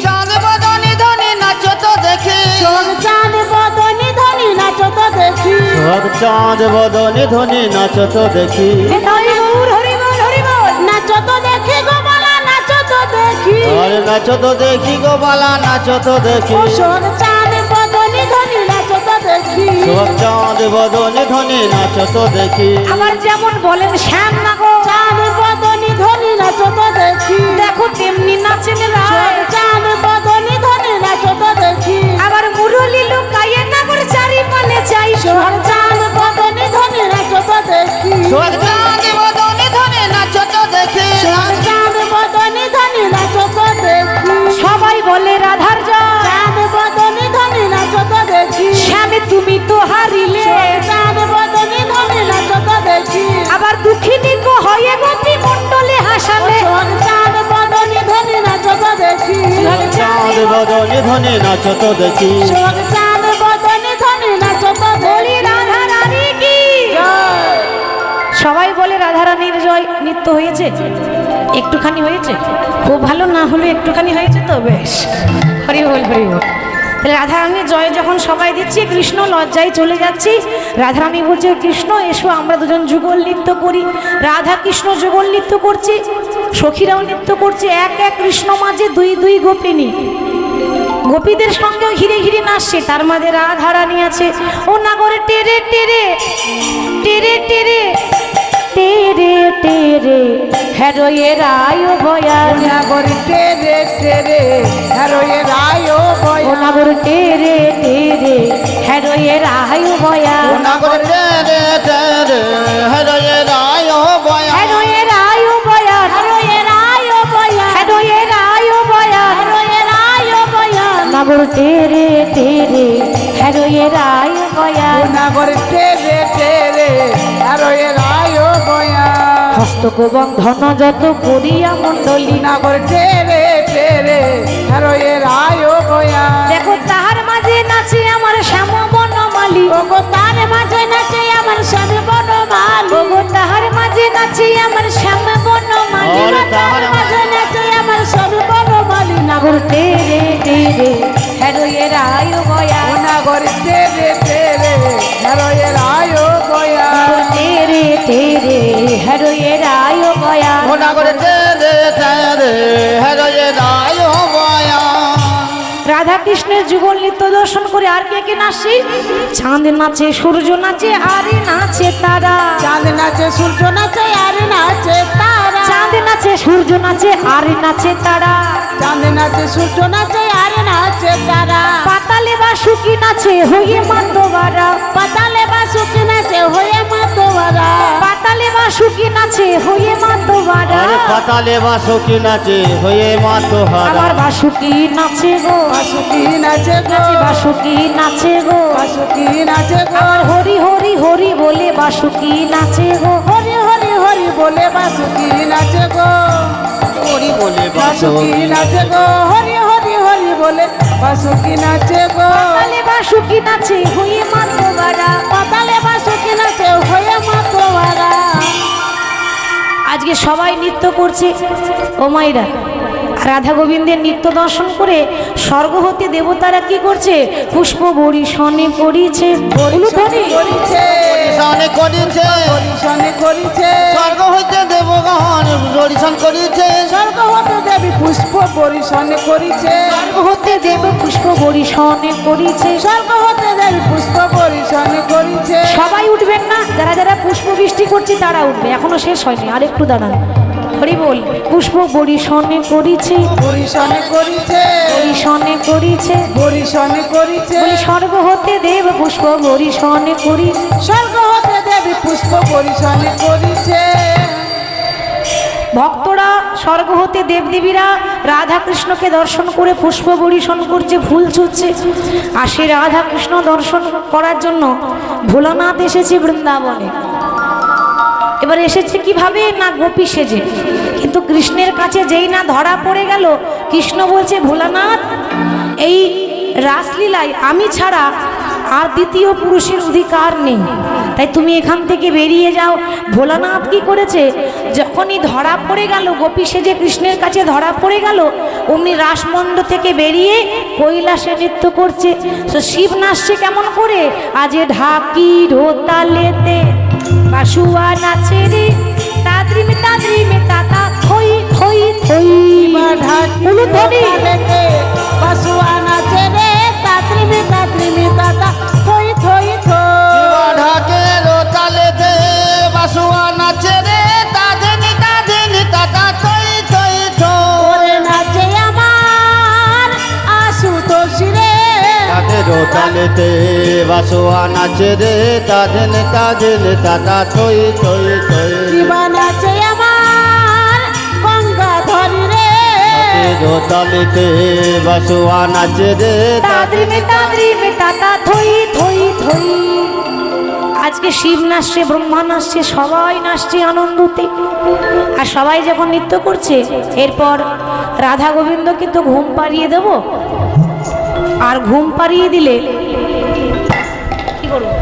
চাঁদ বদনি ধনি নাচো তো দেখি, সোহাগ চাঁদ বদনি ধনি নাচো তো দেখি, সোহাগ চাঁদ বদনে ধ্বনি নাচ তো দেখি, নাচো তো দেখি গো বালা, নাচো তো দেখি, আরে নাচ তো দেখি গো বালা, নাচ তো দেখি, ও সোহাগ চাঁদ বদনি ধনি নাচো তো দেখি। সোহাগ চাঁদ বদনে ধ্বনি নাচ তো দেখি, আবার যেমন বলেন শ্যাম না গো, চাঁদ বদনি ধনি নাচো তো দেখি, দেখো তেমনি নাচেন রায়। সোহাগ চাঁদ বদনি ধনি নাচো তো দেখি, আবার মুরলি লুকাইয়ে না করে চারি পানে চাই। সোহাগ চাঁদ বদনি ধনি নাচো তো দেখি, সোহাগ চাঁদ বদনি ধনি নাচো তো দেখি, সোহাগ চাঁদ বদনি ধনি নাচো তো দেখি, সবাই বলে রাধার জয়, চাঁদ বদনি ধনি নাচো তো দেখি, শ্যামে তুমি তো হারিলে। চাঁদ বদনি ধনি নাচো তো দেখি, আবার দুঃখিনী গো হয়ে গোপী মণ্ডলে হাসালে। সোহাগ চাঁদ বদনি ধনি নাচো তো দেখি, চাঁদ বদনে ধ্বনি নাচ তো দেখি, সোহাগ চাঁদ বদনি ধনি নাচো তো বলি দেখি। রাধা রানী কি জয়। সবাই বলে রাধারানীর জয়। নৃত্য হয়েছে, একটুখানি হয়েছে, খুব ভালো না হলে একটুখানি হয়েছে তো বেশ। হরি বল হরি বল। তাহলে রাধারানীর জয় যখন সবাই দিচ্ছি, কৃষ্ণ লজ্জায় চলে যাচ্ছি। রাধারানী বলছে কৃষ্ণ এসো আমরা দুজন যুগল নৃত্য করি। রাধা কৃষ্ণ যুগল নৃত্য করছি, সখীরাও নৃত্য করছে। এক এক কৃষ্ণ মাঝে দুই দুই গোপিনী, গোপীদের সঙ্গেও ঘিরে ঘিরে নাচছে। তার মাঝে রাধারানী আছে। ও নাগরে টেরে টেরে টেরে টেরে টেরে টেরে হেরোয়ে রায় বয়ান। নাগর টেরে টেরে হেরোয়ে রায় ও বয়া, নাগর টেরে টেরে হেরোয়ে রায় বয়ান। নাগর টেরে টেরে হরে রায় বয়া, হেরোয়ে রায় বয়ান, হেরোয়ে রায় বয়া, হেরোয়ে রায় বয়ান, হেরোয়ে রায় বয়া, নাগর টেরে টেরে হেরোয়ে রায় বয়ান। নাগর টেরে টেরে হেরোয়ে রায় বয়া, হস্তক বন্ধন যত করিয়া মণ্ডলী। নাগর টেরে টেরে হেরোয়ে রায় বয়া, দেখো তাহার মাঝে নাচে আমার শ্যাম বনমালী। ওগো তার মাঝে নাচে আমার আমার শ্যাম বনমালী ওগো তাহার মাঝে নাচে আমার শ্যাম বনমালী और तार মাঝে নাচে আমার শ্যাম বনমালী নাগর তেরে তেরে হেরোয়ে রায় গয়া ও নাগর তেরে তেরে হেরোয়ে রায় গয়া নাগর তেরে তেরে হেরোয়ে রায় গয়া ओ नागर तेरे तेरे हृदय रायो बया রাধা কৃষ্ণের যুগল নৃত্য দর্শন করে আর কে কে নাচে? চাঁদ নাচে, সূর্য নাচে, আরে নাচে তারা। চাঁদ নাচে সূর্য নাচে আর নাচে তারা চাঁদ নাচে, সূর্য নাচে, আরে নাচে তারা। চাঁদ নাচে সূর্য নাচে আর নাচে তারা পাতালে বাসুকি নাচে হয়ে মাতোয়ারা। পাতালে বাসুকি নাচে হয়ে মাতোয়ারা পাতালে বাসুকি নাচে হয়ে মাতোয়ারা। और पताले बासो की नाचे होए मातो আমার हारा বাসুকি নাচে গো, বাসুকি নাচে গো নাচে বাসুকি নাচে গো। বাসুকি নাচে গো আমার হরি হরি হরি বলে বাসুকি নাচে গো। হরি হরি হরি বলে বাসুকি নাচে গো ओरी बोले बासो বাসুকি নাচে গো হরি হরি হরি বলে বাসুকি নাচে গো পাতালে বাসুকি নাচে হয়ে মাতোয়ারা। পাতালে বাসুকি নাচে হয়ে মাতোয়ারা আজকে সবাই নৃত্য করছে ও মাইরা। রাধা গোবিন্দের নৃত্য দর্শন করে স্বর্গ হতে দেবতারা কি করছে? পুষ্প বরিশনে করিছে। উলুধ্বনি। করিছে সানে করিছে পরিশনে করিছে স্বর্গ হইতে দেবগণ পরিশন করিছে স্বর্গ হতে দেবী পুষ্প পরিশনে করিছে স্বর্গ হতে দেব পুষ্প বরিশনে করিছে। স্বর্গ হতে দেবী পুষ্প পরিশনে করিছে সবাই উঠবেন না, যারা যারা পুষ্প বৃষ্টি করছে তারা উঠবে, এখনো শেষ হয়নি, আর একটু দাঁড়ান। হরি বল। পুষ্প বরিশনে করিছে, পরিশনে করিছে বরিশনে করিছে। পরিশনে করিছে বলি স্বর্গ হতে দেব পুষ্প বরিশনে করিছে। স্বর্গ হতে দেবী পুষ্প পরিশনে করিছে ভক্তরা স্বর্গ হতে দেবদেবীরা রাধা কৃষ্ণকে দর্শন করে পুষ্প বরিশন করছে, ফুল ছুটছে। আর সেই রাধা কৃষ্ণ দর্শন করার জন্য ভোলানাথ এসেছে বৃন্দাবনে। এবার এসেছে কিভাবে? না গোপী সেজে। কিন্তু কৃষ্ণের কাছে যেই না ধরা পড়ে গেল, কৃষ্ণ বলছে ভোলানাথ, এই রাসলীলায় আমি ছাড়া আর দ্বিতীয় পুরুষের অধিকার নেই, তাই তুমি এখান থেকে বেরিয়ে যাও। ভোলানাথ কি করেছে? যখনই ধরা পড়ে গেল, গোপী সেজে কৃষ্ণের কাছে ধরা পড়ে গেল, অমনি রাসমণ্ড থেকে বেরিয়ে কৈলাসে নৃত্য করছে। তো শিব নাচছে কেমন করে? আজে ঢাকি ঢোতালেতে বাসুয়া নাচে রে, তাদ্রিমে তাদ্রিমে তাতা থই থই থই। উলুধ্বনি। বাসুয়া নাচে রে তাত্রিমি তাত্রিমি তাতা থই থই থই ঢাকে তালে দে বাসুয়া নাচে রে তাজনি তাজনি তাতা থই থই থই ওরে নাচে আমার আশুতোষ রে ঢাকে তালে দে বাসুয়া নাচে রে তাজনি তাজনি তাতা থই থই থই শিবা নাচে আমার গঙ্গাধরী রে তালিতে বাসুয়া নাচে রে তাদ্রিমে তাদ্রিমে তাতা থই থই থই। আজকে শিব নাচছে, ব্রহ্মা নাচছে, সবাই নাচছে আনন্দতে। আর সবাই যখন নৃত্য করছে, এরপর রাধা গোবিন্দকে তো ঘুম পাড়িয়ে দেব। আর ঘুম পাড়িয়ে দিলে কি করবো?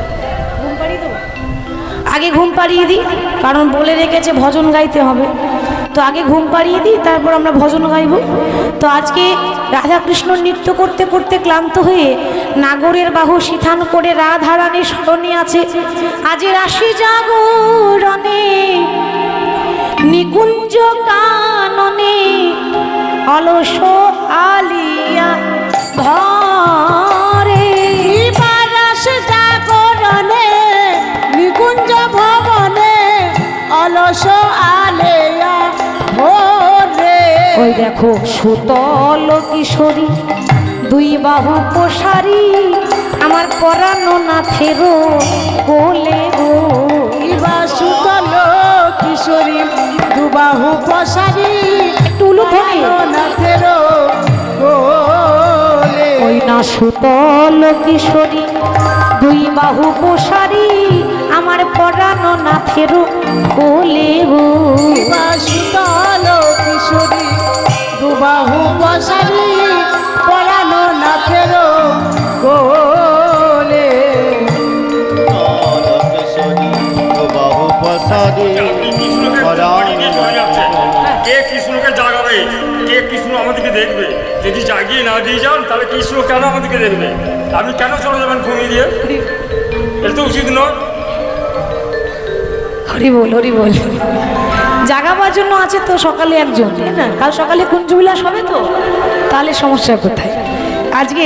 ঘুম পাড়িয়ে দেবো? আগে ঘুম পাড়িয়ে দিই, কারণ বলে রেখেছে ভজন গাইতে হবে। তো আগে ঘুম পাড়িয়ে দিই, তারপর আমরা ভজন গাইব। তো আজকে রাধাকৃষ্ণ নৃত্য করতে করতে ক্লান্ত হয়ে নাগরের বাহু সিথান করে রাধারানী স্মরণে আছে। আজ রাশি জাগরণে নিকুঞ্জ কাননে অলস আলিয়া ধরে। বারাস জাগরণে নিকুঞ্জ ভবনে অলস আলেয়া ভোরে ওই দেখো সুতল কিশোরী দুই বাহু প্রসারী আমার পরানো নাথেরও কোলে গো। ইবা সুতল কিশোরী দুবাহু পশারি উলুধ্বনি। নাথের গোলে ওই না সুতল কিশোরী দুই বাহু প্রসারী আমার পরানো নাথেরও কোলে গো। ইবা সুতল কিশোরী দুবাহু পশারি পরানো নাথের গোলে কিশোরী কৃষ্ণ কেন আমাদেরকে দেখবে? আপনি কেন চলে যাবেন ঘুমিয়ে দিয়ে? এটা তো উচিত নয়। হরি বল, হরি বল। জাগাবার জন্য আছে তো সকালে একজন, তাই না? কাল সকালে কুঞ্জবিলাস হবে তো, তাহলে সমস্যা কোথায়? আজকে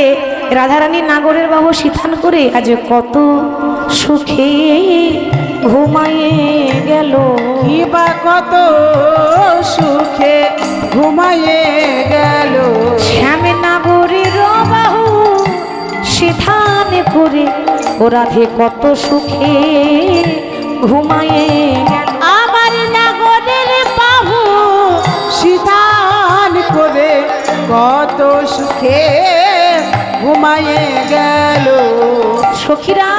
রাধারানী নাগরের বাহু সিথান করে আজ কত সুখে ঘুমায়ে গেল, কিবা কত সুখে ঘুমায়ে গেল। শ্যামে নাগরের বাহু সিথান করে ও রাধে কত সুখে ঘুমায়ে গেল। আমার নাগরের বাহু সিধান করে কত সুখে ঘুমায়ে গেল। সখীরা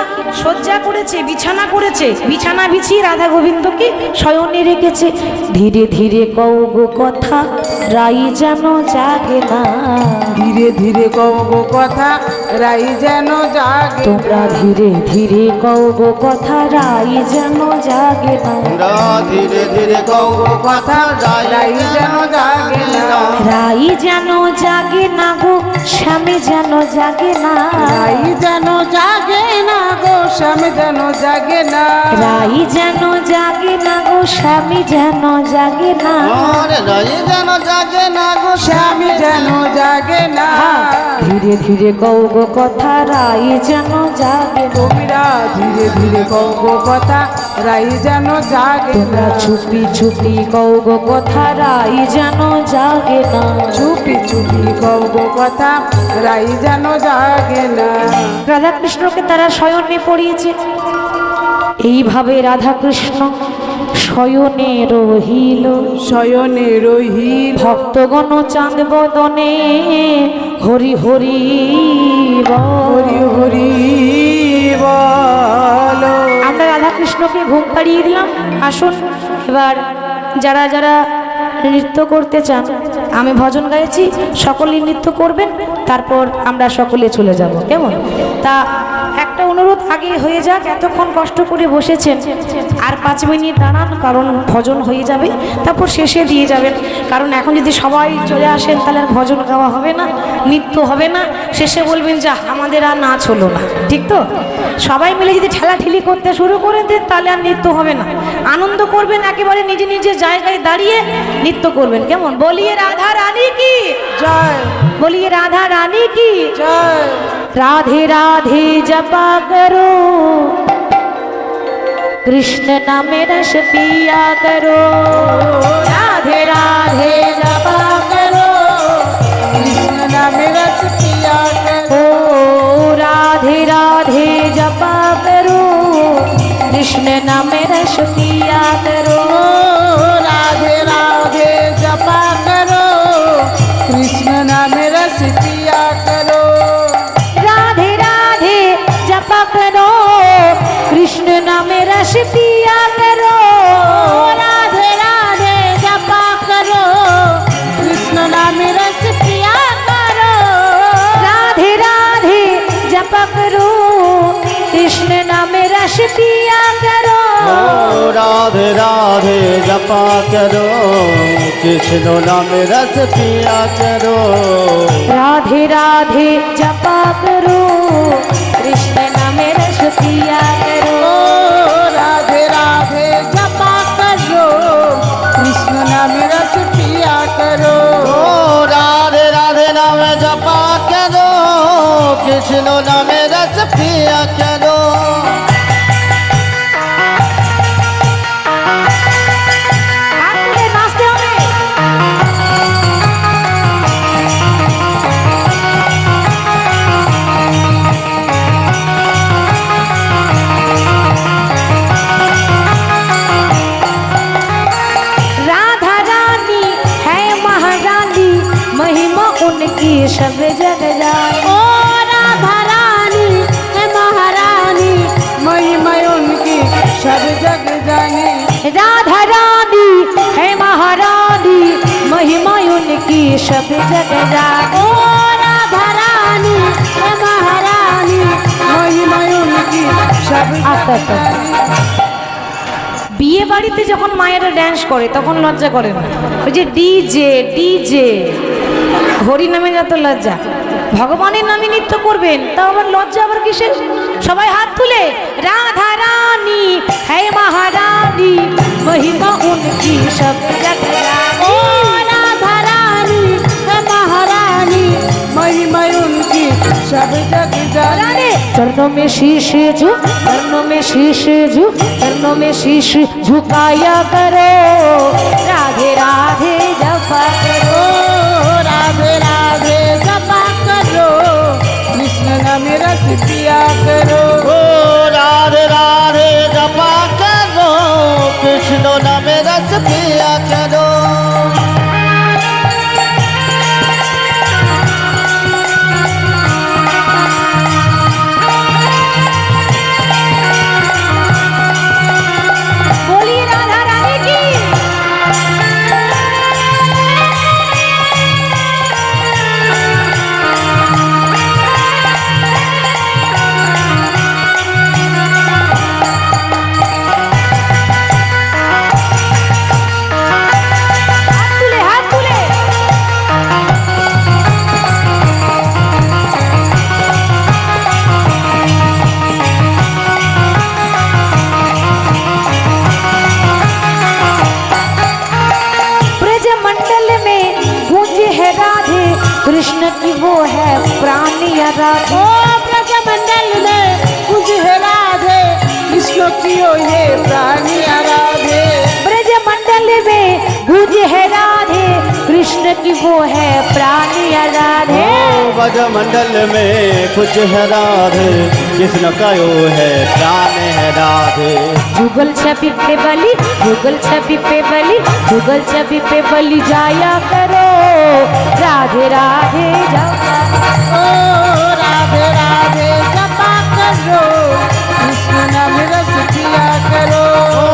শয্যা করেছে, বিছানা করেছে, বিছানা বিছিয়ে রাধা গোবিন্দকে শয়নে রেখেছে। ধীরে ধীরে কও গো কথা রাই যেন জাগে না, ধীরে ধীরে কও গো কথা রাই যেন জাগে। তোমরা ধীরে ধীরে কও গো কথা রাই যেন জাগে না, তোমরা ধীরে ধীরে কও গো কথা রাই যেন জাগে না। রাই যেন জাগে না গো স্বামী যেন জাগে না, রাই যেন জাগে না গো স্বামী যেন জাগে না। রাই যেন জাগে না গো স্বামী যেন জাগে না। আরে রাই যেন জাগে না গো স্বামী যেন জাগে না। ধীরে ধীরে কও গো কথা রাই যেন জাগে না, তোমরা ধীরে ধীরে কও গো কথা রাই যেন জাগে তোমরা না। চুপি চুপি কও গো কথা রাই যেন জাগে না। চুপি চুপি কও গো কথা রাই যেন জাগে না। রাধাকৃষ্ণকে তারা শয়নে পড়িয়েছে। এইভাবে রাধাকৃষ্ণ শয়নে রহিল, শয়নে রহিল ভক্তগণ চাঁদ বদনে হরি হরি হরি হরি বল। আমরা রাধাকৃষ্ণকে ঘুম পাড়িয়ে দিলাম। আসুন এবার যারা যারা নৃত্য করতে চান, আমি ভজন গাইছি, সকলেই নৃত্য করবেন, তারপর আমরা সকলে চলে যাব, কেমন? তা একটা অনুরোধ আগে হয়ে যাক, এতক্ষণ কষ্ট করে বসেছেন, আর 5 মিনিট দাঁড়ান, কারণ ভজন হয়ে যাবে, তারপর শেষে দিয়ে যাবেন। কারণ এখন যদি সবাই চলে আসেন তাহলে আর ভজন গাওয়া হবে না, নৃত্য হবে না, শেষে বলবেন যা আমাদের আর নাচ হলো না, ঠিক তো? সবাই মিলে যদি ঠেলাঠেলি করতে শুরু করে দেন তাহলে আর নৃত্য হবে না। আনন্দ করবেন, একেবারে নিজে নিজের জায়গায় দাঁড়িয়ে নৃত্য করবেন, কেমন? বলিয়ে রাধা রানী কি জয় বলিয়ে রাধা রানী কি জয়। राधे राधे जपा करो, कृष्ण नाम रस पिया करो। राधे राधे जपा करो, कृष्ण नाम रस पिया करो। ओ राधे राधे जपा करो, कृष्ण नाम रस पिया करो। राधे राधे जपा करो, कृष्ण नाम रस पिया करो। राधे राधे जपा करो, कृष्ण नाम रस पिया करो। राधे राधे जपा करो, कृष्ण नाम रस पिया करो। राधे राधे जपा करो, कृष्ण नाम रस पिया करो। ओ राधे राधे जपा करो, कृष्ण नाम रस पिया करो। राधे राधे जपा करो, कृष्ण नाम रस पिया करो। राधे राधे जपा करो, कृष्ण नाम रस पिया करो। ओ राधे राधे नाम जपा करो, कृष्ण नाम रस पिया करो। हाथ तुले नाचते হবে। राधा रानी है महारानी, महिमा उनकी सब जग जाए। ओ राधा रानी है महारानी, महिमा उनकी सब जग जाने। राधा रानी है महारानी, महिमा उनकी सब जग जाए। ओ राधा रानी है महारानी, महिमा उनकी सब আস্তে আস্তে আস্তে। বিয়ে বাড়িতে যখন মায়েরা ড্যান্স করে তখন লজ্জা করে না, ওই যে ডিজে ডিজে হরি নামে যত লজ্জা, ভগবানের নামে নৃত্য করবেন, তা আবার লজ্জা আবার কিসের? সবাই হাত তুলে রাধা রানী है महारानी महिमा उनकी सब जग जानी। ओ राधा रानी है महारानी महिमा उनकी सब जग जाने। चरणों में शीश झुक, चरणों में शीश झुक, चरणों में शीश झुकाया करो, राधे राधे जपा करो, राधे राधे जपा करो, कृष्ण नाम रस पिया करो। ओ राधे राधे जपा करो, कृष्ण नाम रस पिया करो। बोलिए राधा रानी की। हाथ तुले ब्रज मंडल में गूंज है राधे, कृष्ण की वो है प्राणी राधे। ओ ब्रज मंडल में कुछ है राधे, कृष्ण की ओ ये प्राणी आराधे। ब्रज मंडल में गूंज है राधे, कृष्ण की वो है प्राणी राधे। ओ ब्रज मंडल में कुछ है राधे, कृष्ण का यो है प्राण है राधे। जुगल छवि पे बलि, जुगल छवि पे बलि, जुगल छवि पे बलि जाया करो, राधे राधे जाया ओ राधे राधे जपा करो, कृष्ण नाम रस पिया करो। ओ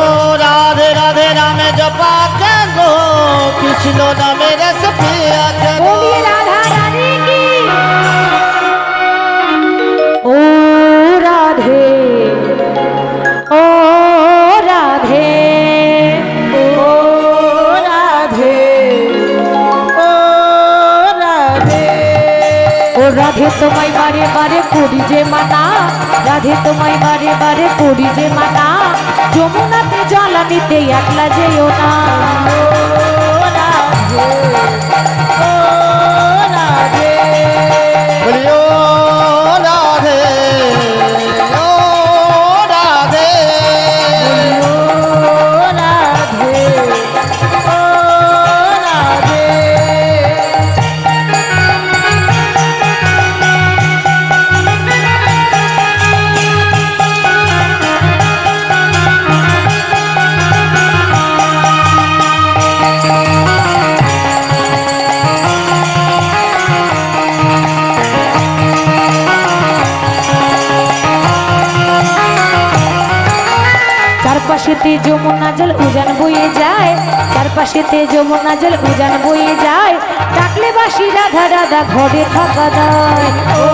राधे राधे नाम जपा करो, कृष्ण नाम रस पिया करो। बोलिए राधा रानी की। ओ राधे, ओ राधे, ओ राधे, ओ राधे। ও রাধে তোমায় বারে বারে করি যে মানা, রাধে তোমায় বারে বারে করি যে মানা, যমুনাতে জল নিতে একলা যেও না। बोलियो राधे, ओ राधे। চারপাশেতে যমুনা জল উজান বয়ে যায়, চারপাশেতে যমুনা জল উজান বয়ে যায়, ডাকলে বাসি রাধা রাধা ঘরে থাকা দায়। ओ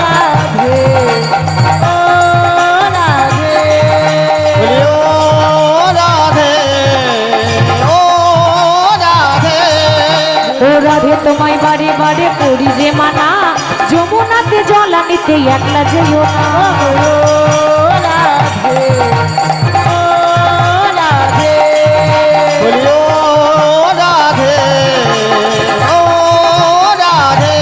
राधे, ओ राधे। बोलियो राधे, ओ राधे। ও রাধে তোমায় বারে বারে করি যে মানা, যমুনাতে জল আনিতে একলা যেও না। बोलियो राधे, ओ राधे।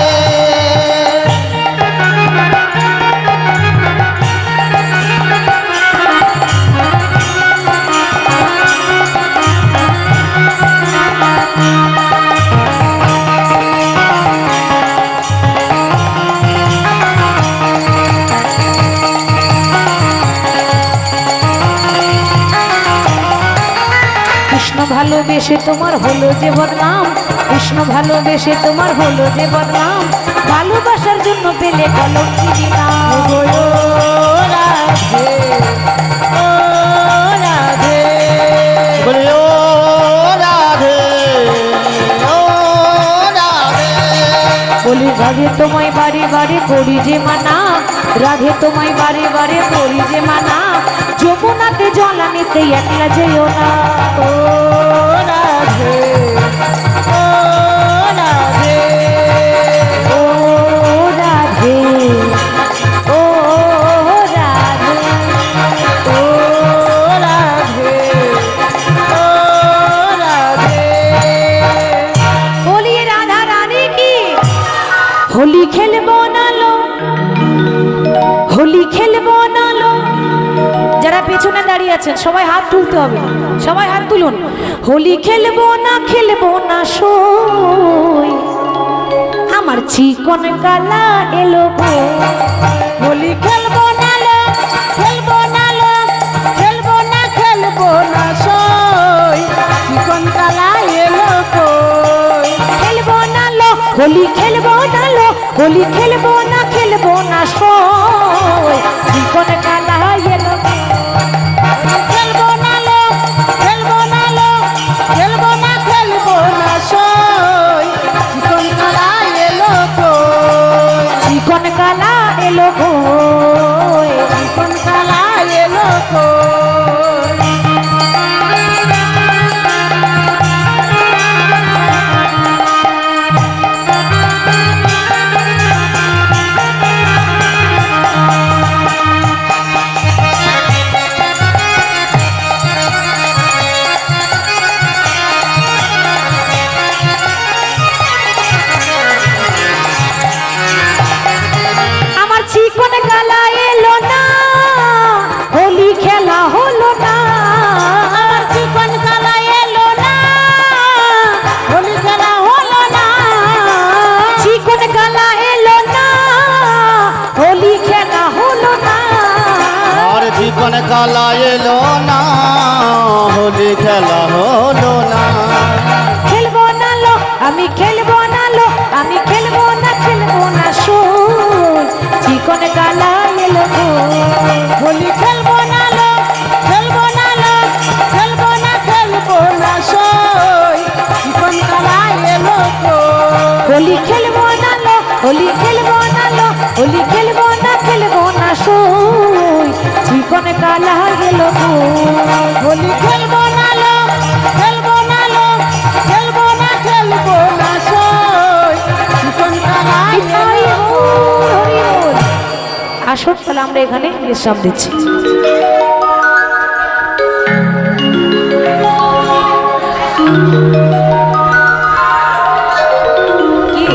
কৃষ্ণ ভালোবেসে তোমার হলো যে বদনাম, কৃষ্ণ ভালোবেসে তোমার হলো যে বদনাম, ভালোবাসার জন্য পেলে কলঙ্কিনী নাম। बोलियो राधे, ओ राधे। বলি রাধে তোমায় বারে বারে করি যে মানা, রাধে তোমায় বারে বারে করি যে মানা, যমুনাতে জল আনিতে একলা যেও না। ओ राधे, ओ राधे। ও হোলি খেলবো না লো। যারা পেছনে দাঁড়িয়ে আছেন সবাই হাত তুলতে হবে, সবাই হাত তুলুন। হোলি খেলবো না সই, আমার চিকন কালা এলো গো। হোলি খেলবো না লো, খেলবো না লো, খেলবো না সই, চিকন কালা এলো কই। খেলবো না লো হোলি, খেলবো না লো হোলি, খেলবো না সই, চিকন কালা এলো গো। খেলবো না লো, খেলবো না লো, খেলবো না সই, চিকন কালা এলো কই। চিকন কালা এলো গো। চিকন কালা এলো কই। আমার চিকন কালা এলো না, হোলি খেলা হলো না। আমার চিকন কালা এলো না, হোলি খেলা হলো না। চিকন কালা এলো না, হোলি খেলা হলো না। আর চিকন কালা এলো না, হোলি খেলা হলো না। খেলবো না লো আমি, খেলবো না লো আমি, খেলবো না সই, চিকন কালা এলো গো। হোলি খেলবো না লো, খেলবো না লো, খেলবো না সই, চিকন কালা এলো কই। হোলি খেলবো না লো হোলি, খেলবো না লো হোলি, খেলবো না সই, চিকন কালা এলো গো। হোলি খেলবো না লো, খেলবো না লো, খেলবো না সই, চিকন কালা এলো কই। আসুন তাহলে আমরা এখানে বিশ্রাম দিচ্ছি। কি?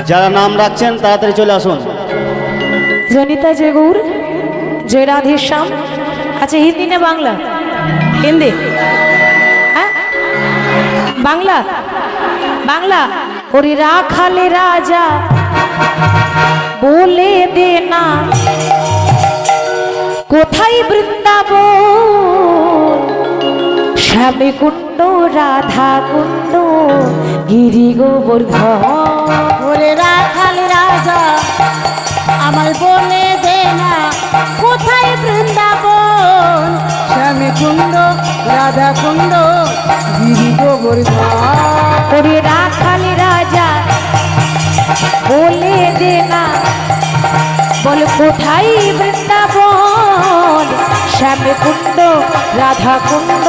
যারা নাম রাখছেন তাড়াতাড়ি চলে আসুন। জনিতা জয় গৌর, জয় রাধেশ্যাম। আচ্ছা, হিন্দি না বাংলা? হিন্দি, হ্যাঁ বাংলা, বাংলা। ওরে রাখালে রাজা বলে দে না, কোথায় বৃন্দাবন, শ্যামে কুণ্ড রাধা কুণ্ড গিরি গোবর্ধন। ওরে রাখাল রাজা আমায় বলে দে না, কোথায় বৃন্দাবন, শ্যামী কুণ্ড রাধা কুণ্ড গিরি গোবর্ধন। ওরে রাখাল রাজা বলে দে না, বল কোথায় বৃন্দাবন, শ্যামে কুণ্ড রাধা কুণ্ড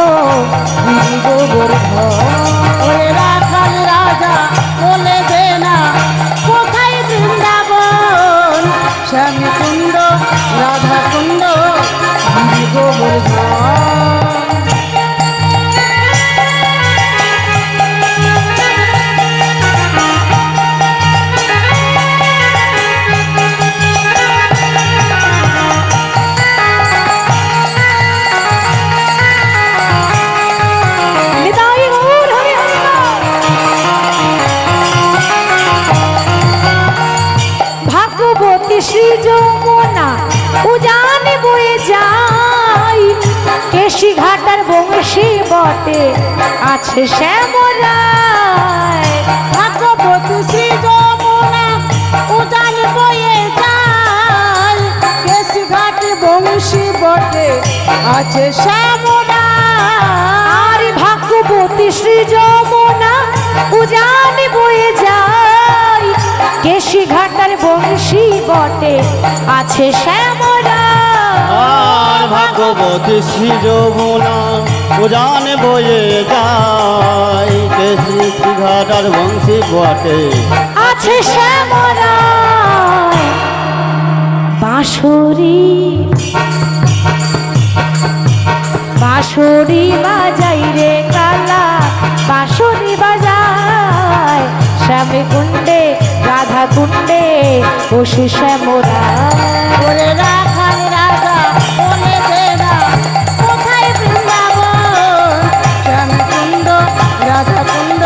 গিরি গোবর্ধন। ওরে রাখাল রাজা বলে দে না, কোথায় বৃন্দাবন, শ্যামী কুণ্ড রাধা কুণ্ড গিরি গোবর্ধন। নিতাই গৌর হরি হরি বল। ভাগবতী শ্রী যমুনা উজান বয়ে যায়, কেশি ঘাটার বংশী বটে আছে শ্যামরায়। ভাগবতী শ্রী যমুনা উজান বয়ে যায়, কেশি ঘাট বংশী বটে আছে শ্যামরা। আর ভাগবতী শ্রী যমুনা উজান বয়ে যায়, কেশি ঘাটার বংশী বটে আছে শ্যামরা। আর ভাগবতী শ্রী যমুনা উজান বয়ে যায়, কেশরী ঘাটার বংশী বটে আছে শ্যামরা। বাঁশরি বাঁশরি বাজাই রে কালা, বাঁশরি বাজায় শ্যামে কুণ্ডে রাধা কুণ্ডে পশু শ্যামরা ওরে রাখাল রাজা বলে দে না কোথায় বৃন্দাবন শ্যাম কুণ্ড রাধা কুণ্ড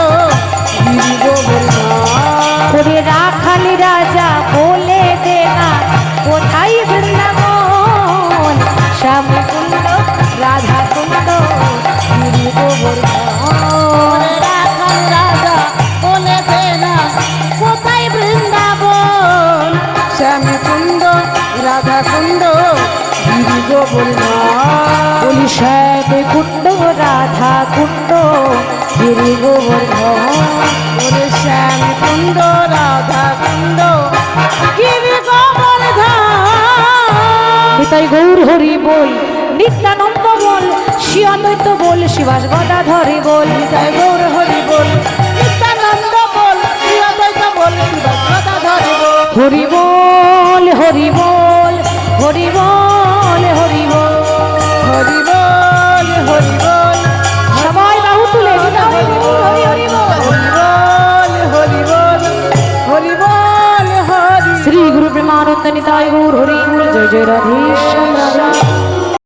গিরি গোবর্ধন ওরে রাখালি রাজা বলে দে না কোথায় বৃন্দাবন শ্যাম কুণ্ড রাধা কুণ্ড গিরি গোবর্ধন ওরে রাখাল রাজা বলে দে না কোথায় বৃন্দাবন শ্যাম কুণ্ড রাধা কুণ্ড গিরি গোবর্ধন বলি শ্যাম কুণ্ড রাধা কুণ্ড গিরি গোবর্ধন ওরে শ্যাম কুণ্ড রাধা কুণ্ড গিরি গোবর্ধন নিতাই গৌর হরি বল নিত্যানন্দ বল শিয়াদ্বৈত বল শিবাস গদাধরে বল জয় গৌর হরি বল নিত্যানন্দ বল শ্রী অদ্বৈত বল শিবগদা ধরে বল হরি বল হরি বল হরি বল হরি বল হরি বল হরি বল সবাই বাহু তুলে হরি বল হরি বল হরি বল হরি বল হরি বল হরি শ্রী গুরু প্রেমানন্দ নিতাই গৌর হরি বল জয় জয় রাধেশ্যাম রাধা